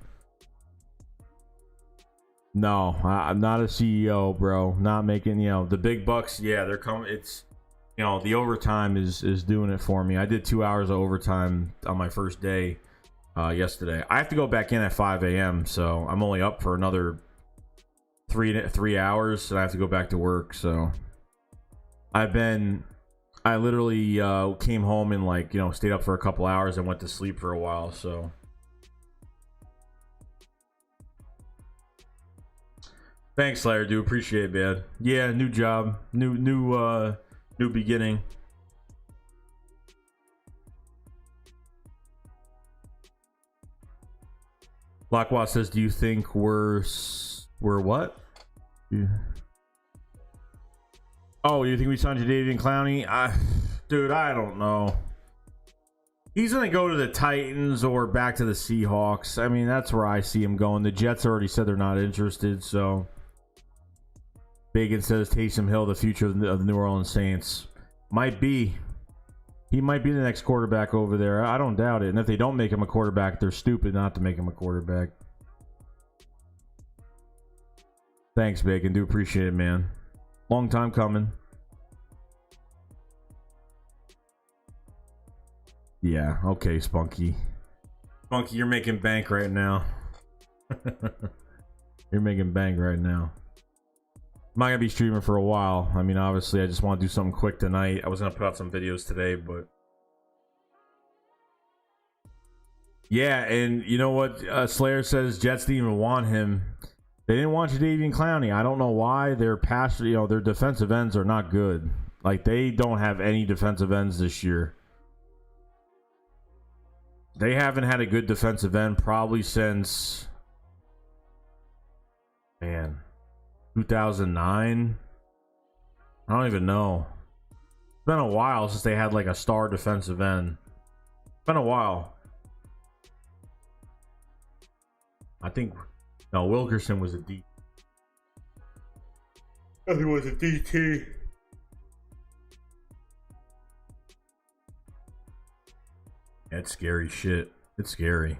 No, I'm not a CEO, bro. Not making, you know, the big bucks. Yeah, they're coming. It's, you know, the overtime is doing it for me. I did 2 hours of overtime on my first day yesterday. I have to go back in at 5 a.m. So I'm only up for another three hours, and I have to go back to work. So I literally came home and, like, you know, stayed up for a couple hours and went to sleep for a while. So thanks, Slayer. Do appreciate it, man. Yeah, new job, new beginning. Lockwatt says, do you think we're what? Yeah. Oh, you think we signed Jadeveon Clowney? Dude, I don't know. He's going to go to the Titans or back to the Seahawks. I mean, that's where I see him going. The Jets already said they're not interested, so. Bacon says Taysom Hill, the future of the New Orleans Saints. Might be. He might be the next quarterback over there. I don't doubt it. And if they don't make him a quarterback, they're stupid not to make him a quarterback. Thanks, Bacon. Do appreciate it, man. Long time coming. Yeah, okay, Spunky. Spunky, you're making bank right now. You're making bank right now. I'm not gonna be streaming for a while. I mean, obviously, I just want to do something quick tonight. I was gonna put out some videos today, but yeah. And you know what? Slayer says Jets didn't even want him. They didn't want Jadeveon Clowney. I don't know why. Their pass, you know, their defensive ends are not good. Like, they don't have any defensive ends this year. They haven't had a good defensive end probably since, man, 2009. I don't even know. It's been a while since they had like a star defensive end. It's been a while. I think, no, Wilkerson was a D. I think it was a DT. That's scary shit. It's scary.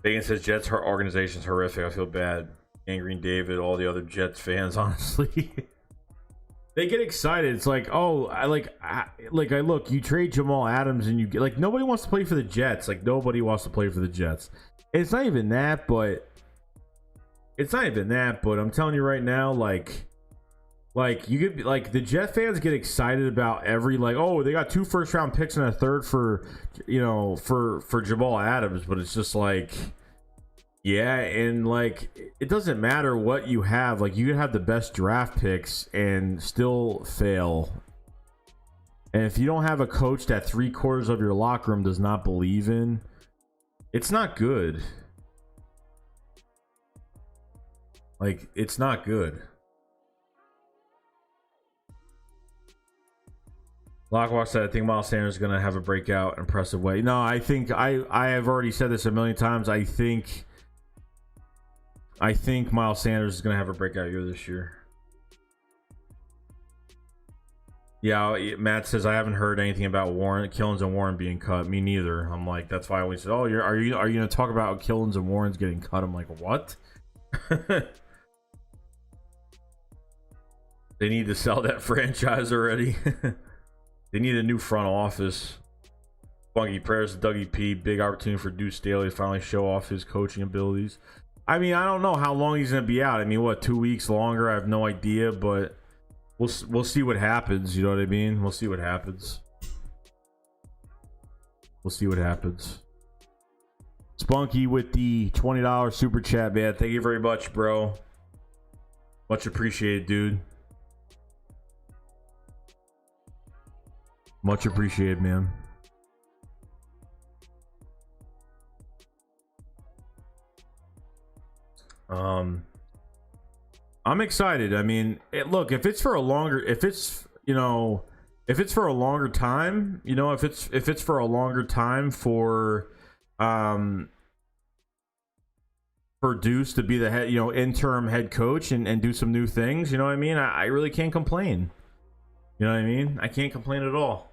Bacon says Jets organization's horrific. I feel bad. Gangrene David, all the other Jets fans, honestly. They get excited. It's like, oh, I look, you trade Jamal Adams and you get, like, nobody wants to play for the Jets. Like, nobody wants to play for the Jets. It's not even that, but I'm telling you right now, like you could, like, the Jet fans get excited about every, like, oh, they got 2 first-round picks and a third for, you know, for Jamal Adams, but it's just like, yeah, and like, it doesn't matter what you have. Like, you could have the best draft picks and still fail. And if you don't have a coach that 3/4 of your locker room does not believe in, it's not good. Like, it's not good. Lockwalk said, I think Miles Sanders is going to have a breakout impressive way. No, I think I have already said this a million times. I think Miles Sanders is going to have a breakout year this year. Yeah, Matt says, I haven't heard anything about Killins and Warren being cut. Me neither. I'm like, that's why I always said, oh, are you going to talk about Killins and Warren's getting cut? I'm like, what? They need to sell that franchise already. They need a new front office. Funky prayers to Dougie P. Big opportunity for Deuce Staley to finally show off his coaching abilities. I mean, I don't know how long he's going to be out. I mean, what, 2 weeks longer? I have no idea, but we'll see what happens. You know what I mean? We'll see what happens. We'll see what happens. Spunky with the $20 super chat, man. Thank you very much, bro. Much appreciated, dude. Much appreciated, man. I'm excited. I mean, look, if it's for a longer time, you know, if it's for a longer time for Deuce to be the head, you know, interim head coach and do some new things, you know what I mean? I really can't complain. You know what I mean? I can't complain at all.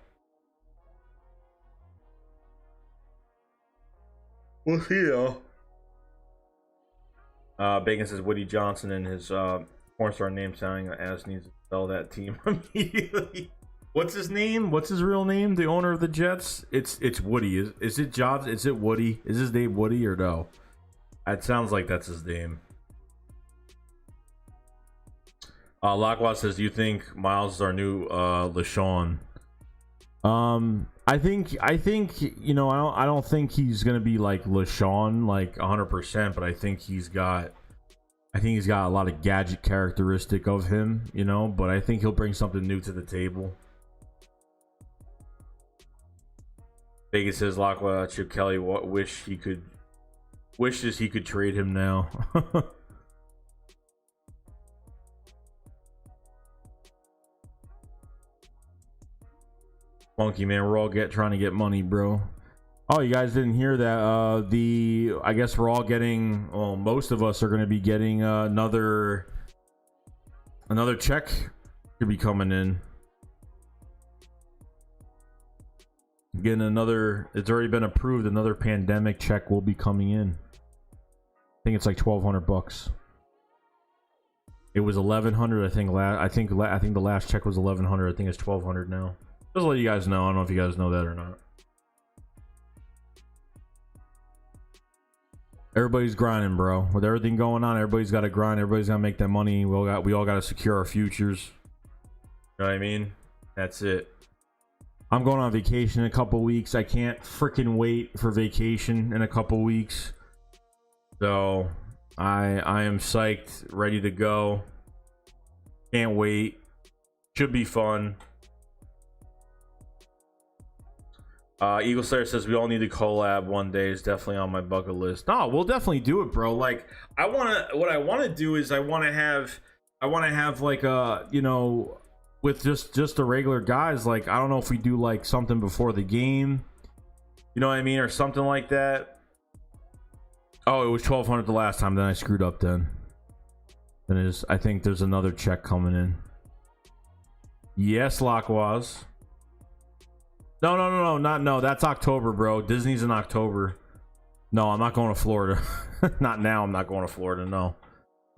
We'll see, though. Bacon says Woody Johnson and his porn star name sounding ass needs to sell that team immediately. What's his name? What's his real name? The owner of the Jets? It's Woody. Is it Jobs? Is it Woody? Is his name Woody or no? It sounds like that's his name. Lockwell says, do you think Miles is our new LaShawn? I think you know, I don't think he's gonna be like LaShawn like 100%, but I think he's got a lot of gadget characteristic of him, you know, but I think he'll bring something new to the table. Vegas says Lockwood Chip Kelly wishes he could trade him now. Monkey man, we're all trying to get money, bro. Oh, you guys didn't hear that? I guess we're all getting. Well, most of us are going to be getting another check to be coming in. Getting another. It's already been approved. Another pandemic check will be coming in. I think it's like $1,200. It was 1,100. I think the last check was 1,100. I think it's 1,200 now. Just to let you guys know. I don't know if you guys know that or not. Everybody's grinding, bro. With everything going on, everybody's got to grind. Everybody's got to make that money. We all got to secure our futures. You know what I mean? That's it. I'm going on vacation in a couple weeks. I can't freaking wait for vacation in a couple weeks. So I am psyched, ready to go. Can't wait. Should be fun. Eagle Slayer says we all need to collab one day. Is definitely on my bucket list. No, we'll definitely do it, bro. Like what I want to do is I want to have like a, you know, with just the regular guys. Like I don't know if we do like something before the game, you know what I mean, or something like that. Oh, it was 1,200 the last time. Then I screwed up. Then I think there's another check coming in. Yes, Lockwas. No, that's October, bro. Disney's in October. No, I'm not going to Florida. Not now. I'm not going to Florida. No,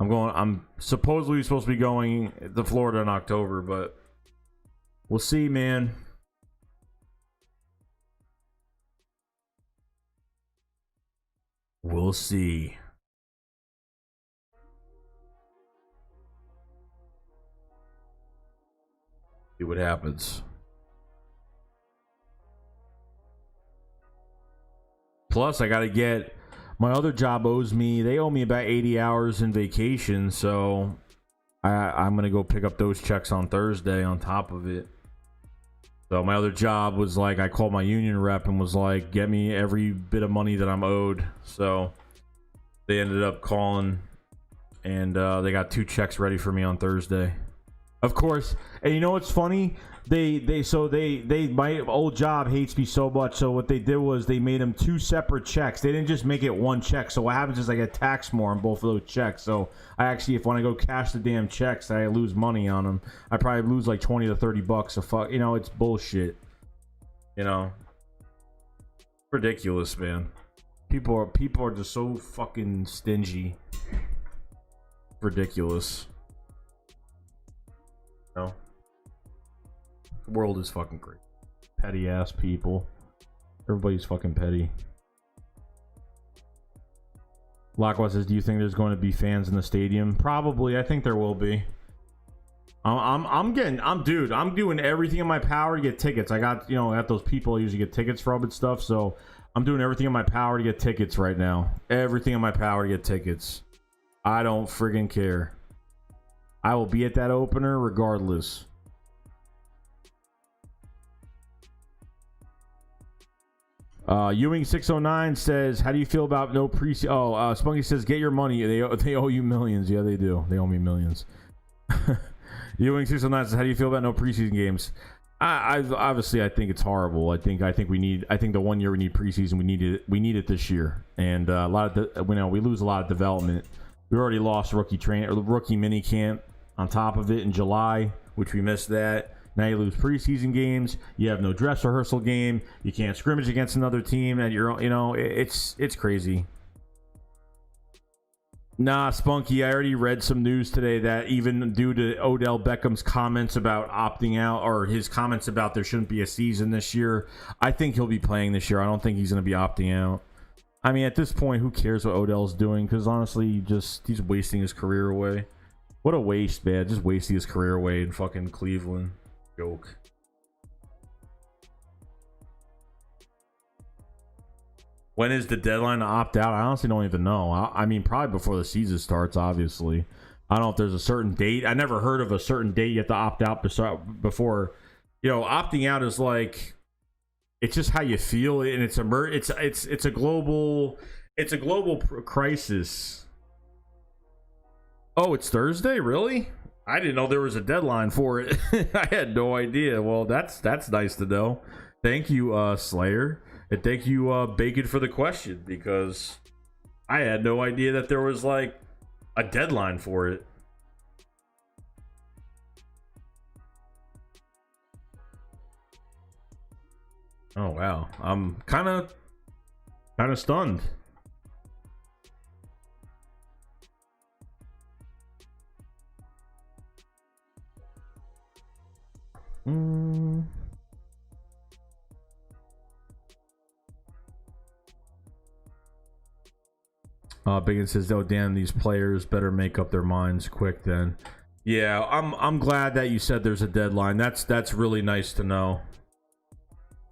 I'm supposedly supposed to be going to Florida in October, but we'll see, man. We'll see. See what happens. Plus, I got to get my other job owes me. They owe me about 80 hours in vacation, so I'm gonna go pick up those checks on Thursday. On top of it, so my other job was like, I called my union rep and was like, get me every bit of money that I'm owed. So they ended up calling, and they got 2 checks ready for me on Thursday. Of course, and you know what's funny? They my old job hates me so much, so what they did was they made them 2 separate checks. They didn't just make it 1 check. So what happens is I get taxed more on both of those checks. So I actually, when I go cash the damn checks, I lose money on them. I probably lose like $20 to $30. So fuck, you know, it's bullshit. You know, ridiculous, man. People are just so fucking stingy. Ridiculous. No. The world is fucking great. Petty ass people. Everybody's fucking petty. Lockwell says, do you think there's going to be fans in the stadium? Probably. I think there will be. I'm doing everything in my power to get tickets. I got, you know, at those people I usually get tickets from and stuff, so I'm doing everything in my power to get tickets right now. Everything in my power to get tickets. I don't friggin' care. I will be at that opener regardless. Ewing 609 says, how do you feel about no preseason? Oh, Spunky says, get your money. They owe you millions. Yeah, they do. They owe me millions. Ewing 609 says, how do you feel about no preseason games? I obviously I think it's horrible. I think the 1 year we need preseason. We need it this year. And a lot of we lose a lot of development. We already lost rookie mini camp on top of it in July, which we missed that. Now you lose preseason games. You have no dress rehearsal game. You can't scrimmage against another team at your own. You know, it's crazy. Nah, Spunky, I already read some news today that even due to Odell Beckham's comments about opting out, or his comments about there shouldn't be a season this year, I think he'll be playing this year. I don't think he's going to be opting out. I mean, at this point, who cares what Odell's doing? Because honestly, he's wasting his career away. What a waste, man. Just wasting his career away in fucking Cleveland. Joke. When is the deadline to opt out? I honestly don't even know. I mean, probably before the season starts, obviously. I don't know if there's a certain date. I never heard of a certain date you have to opt out before. You know, opting out is like, It's just how you feel, and it's a global crisis. Oh, it's Thursday, really? I didn't know there was a deadline for it. I had no idea. Well, that's nice to know. Thank you, Slayer, and thank you, Bacon, for the question, because I had no idea that there was like a deadline for it. Oh wow, I'm kind of stunned. Biggin says, "Oh damn, these players better make up their minds quick." Then, yeah, I'm glad that you said there's a deadline. That's really nice to know.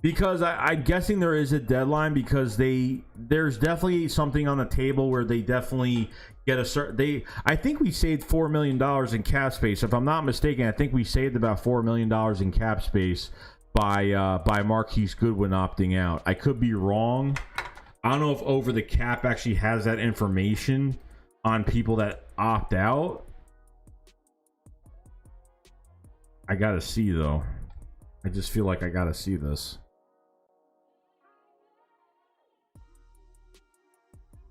Because I'm guessing there is a deadline, because there's definitely something on the table where they definitely get a certain. I think we saved $4 million in cap space. If I'm not mistaken, I think we saved about $4 million in cap space by Marquise Goodwin opting out. I could be wrong. I don't know if Over the Cap actually has that information on people that opt out. I gotta see though. I just feel like I gotta see this.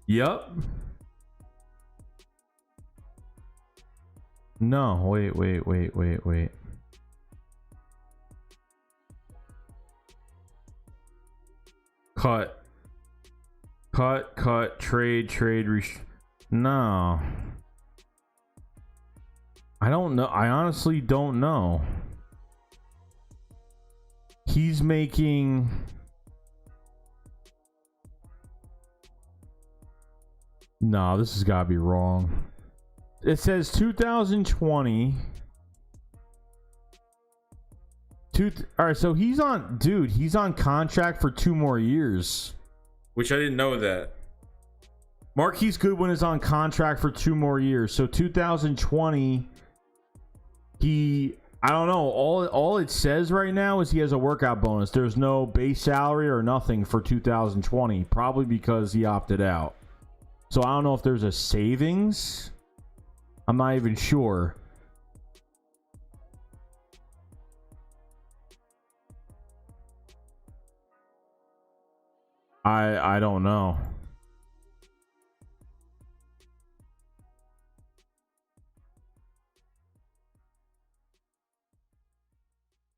Yep. No, wait. Cut, trade, no. I don't know. I honestly don't know. He's making... No, this has got to be wrong. It says 2020. All right, so he's on... Dude, he's on contract for 2 more years. Which I didn't know that. Marquise Goodwin is on contract for 2 more years. So 2020, I don't know. All it says right now is he has a workout bonus. There's no base salary or nothing for 2020. Probably because he opted out. So I don't know if there's a savings. I'm not even sure. I don't know.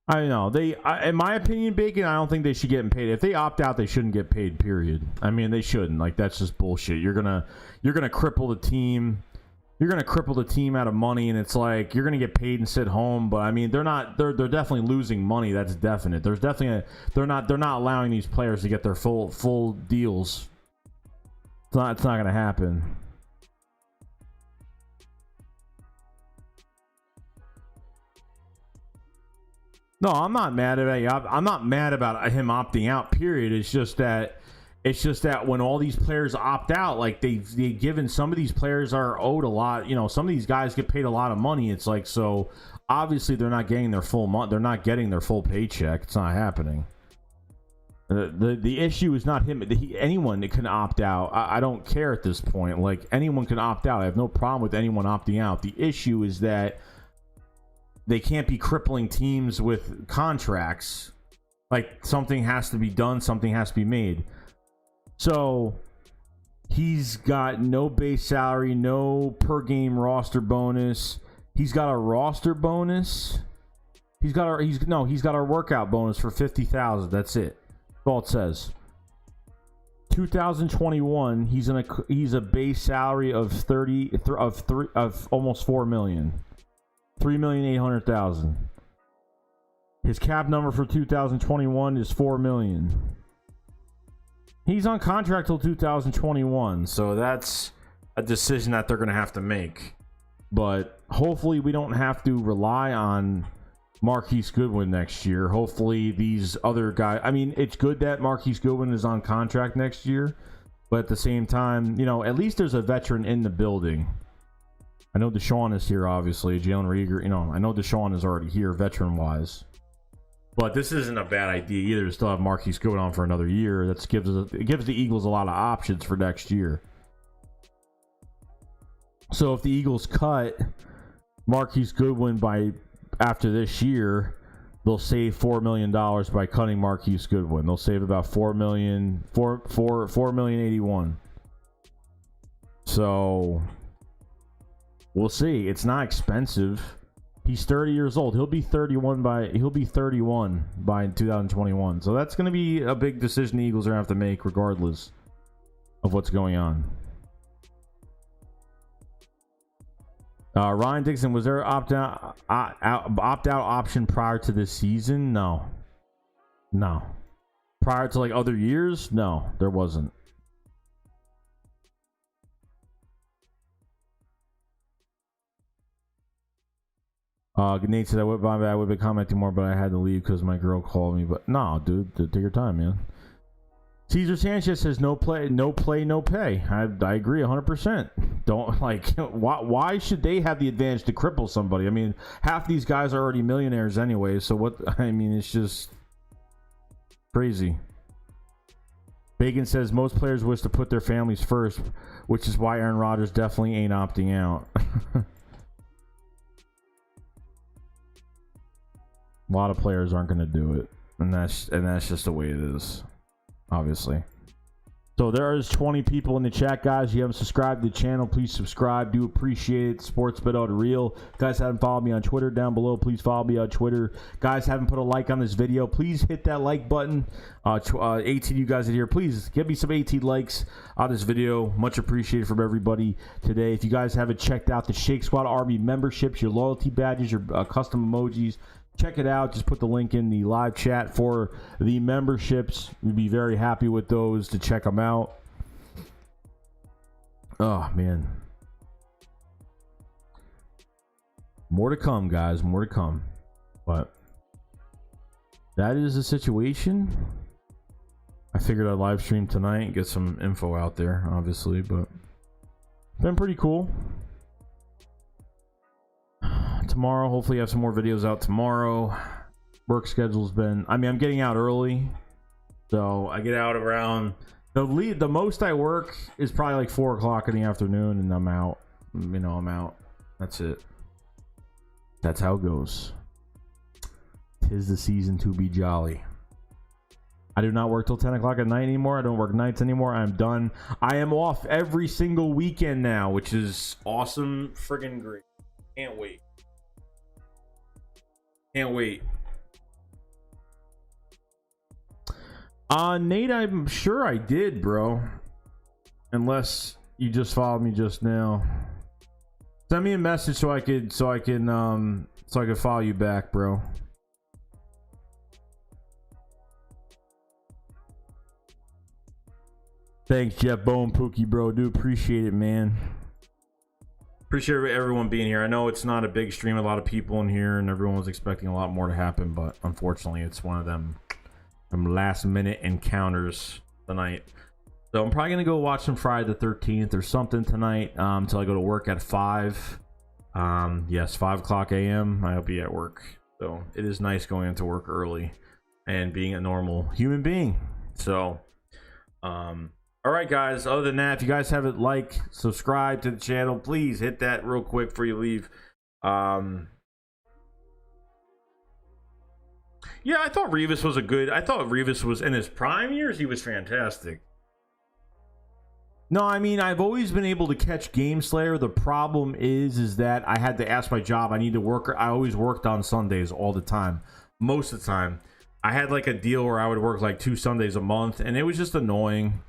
I know in my opinion, Bacon, I don't think they should get paid. If they opt out, they shouldn't get paid, period. I mean, they shouldn't. Like, that's just bullshit. You're gonna cripple the team. You're gonna cripple the team out of money, and it's like you're gonna get paid and sit home. But I mean, they're definitely losing money. That's definite. There's definitely they're not allowing these players to get their full deals. It's not gonna happen. No, I'm not mad at it. I'm not mad about him opting out, period. It's just that when all these players opt out, like they've given, some of these players are owed a lot. You know, some of these guys get paid a lot of money. It's like, so obviously they're not getting their full month. They're not getting their full paycheck. It's not happening. The issue is not him. Anyone that can opt out. I don't care at this point. Like, anyone can opt out. I have no problem with anyone opting out. The issue is that they can't be crippling teams with contracts. Like, something has to be done. Something has to be made. So he's got no base salary, no per game roster bonus. He's got a roster bonus. He's got a workout bonus for 50,000. That's it. That's all it says. 2021, he's a base salary of almost 4 million. 3,800,000. His cap number for 2021 is 4 million. He's on contract till 2021, so that's a decision that they're going to have to make. But hopefully we don't have to rely on Marquise Goodwin next year. Hopefully these other guys... I mean, it's good that Marquise Goodwin is on contract next year, but at the same time, you know, at least there's a veteran in the building. I know Deshaun is here, obviously. Jalen Reagor, you know, I know Deshaun is already here, veteran-wise. But this isn't a bad idea either to still have Marquise Goodwin on for another year. It gives the Eagles a lot of options for next year. So if the Eagles cut Marquise Goodwin after this year, they'll save $4 million by cutting Marquise Goodwin. They'll save about $4,081,000. So we'll see. It's not expensive. He's 30 years old. He'll be 31 by 2021. So that's going to be a big decision the Eagles are going to have to make regardless of what's going on. Ryan Dixon, was there opt-out option prior to this season? No. Prior to like other years? No, there wasn't. Nate said I would have been commenting more, but I had to leave because my girl called me. But no, dude, take your time, man. Cesar Sanchez says no play, no pay. I agree 100%. Don't like why should they have the advantage to cripple somebody? I mean, half these guys are already millionaires anyway. So what? I mean, it's just crazy. Bacon says most players wish to put their families first, which is why Aaron Rodgers definitely ain't opting out. A lot of players aren't going to do it, and that's just the way it is, obviously. So there is 20 people in the chat, guys. You haven't subscribed to the channel, please subscribe. Do appreciate it. Sports Bet All Real. Guys haven't followed me on Twitter down below, please follow me on Twitter. Guys haven't put a like on this video, please hit that like button. 18 you guys are here, please give me some 18 likes on this video. Much appreciated from everybody today. If you guys haven't checked out the Shake Squad Army memberships, your loyalty badges, your custom emojis, check it out. Just put the link in the live chat for the memberships. We'd be very happy with those to check them out. Oh, man. More to come, guys. More to come. But that is the situation. I figured I'd live stream tonight and get some info out there, obviously. But been pretty cool. Tomorrow, hopefully I have some more videos out tomorrow. Work schedule's been, I mean, I'm getting out early, so I get out around the most I work is probably like 4 o'clock in the afternoon, and I'm out. I'm out. That's it. That's how it goes. 'Tis the season to be jolly. I do not work till 10 o'clock at night anymore. I don't work nights anymore. I'm done. I am off every single weekend now, which is awesome. Friggin' great. Can't wait. Can't wait. Nate, I'm sure I did, bro. Unless you just followed me just now. Send me a message so I can follow you back, bro. Thanks, Jeff Bone Pookie, bro. Do appreciate it, man. Appreciate everyone being here. I know it's not a big stream, a lot of people in here, and everyone was expecting a lot more to happen, but unfortunately, it's one of them last-minute encounters tonight. So I'm probably gonna go watch some Friday the 13th or something tonight until I go to work at 5. Yes, 5 o'clock a.m. I'll be at work. So it is nice going into work early and being a normal human being. So, all right, guys. Other than that, if you guys haven't subscribe to the channel, please hit that real quick before you leave. Yeah, I thought Revis was I thought Revis was in his prime years. He was fantastic. No, I mean, I've always been able to catch Game Slayer. The problem is that I had to ask my job. I need to work. I always worked on Sundays all the time. Most of the time. I had like a deal where I would work like 2 Sundays a month, and it was just annoying.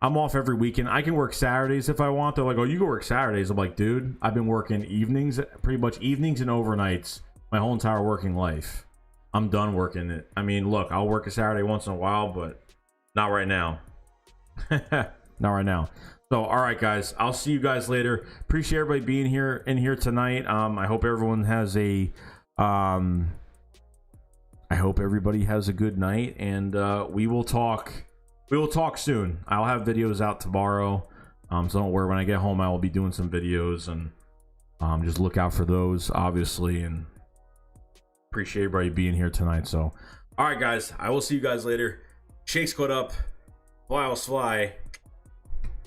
I'm off every weekend. I can work Saturdays if I want. They're like, oh, you can work Saturdays. I'm like, dude, I've been working evenings, pretty much evenings and overnights my whole entire working life. I'm done working it. I mean, look, I'll work a Saturday once in a while, but not right now. Not right now. So, all right, guys, I'll see you guys later. Appreciate everybody being in here tonight. I hope everyone has a good night, and we will talk soon. I'll have videos out tomorrow, so don't worry. When I get home, I will be doing some videos, and just look out for those, obviously. And appreciate everybody being here tonight. So All right, guys, I will see you guys later. Shake Squad up. Fly, fly.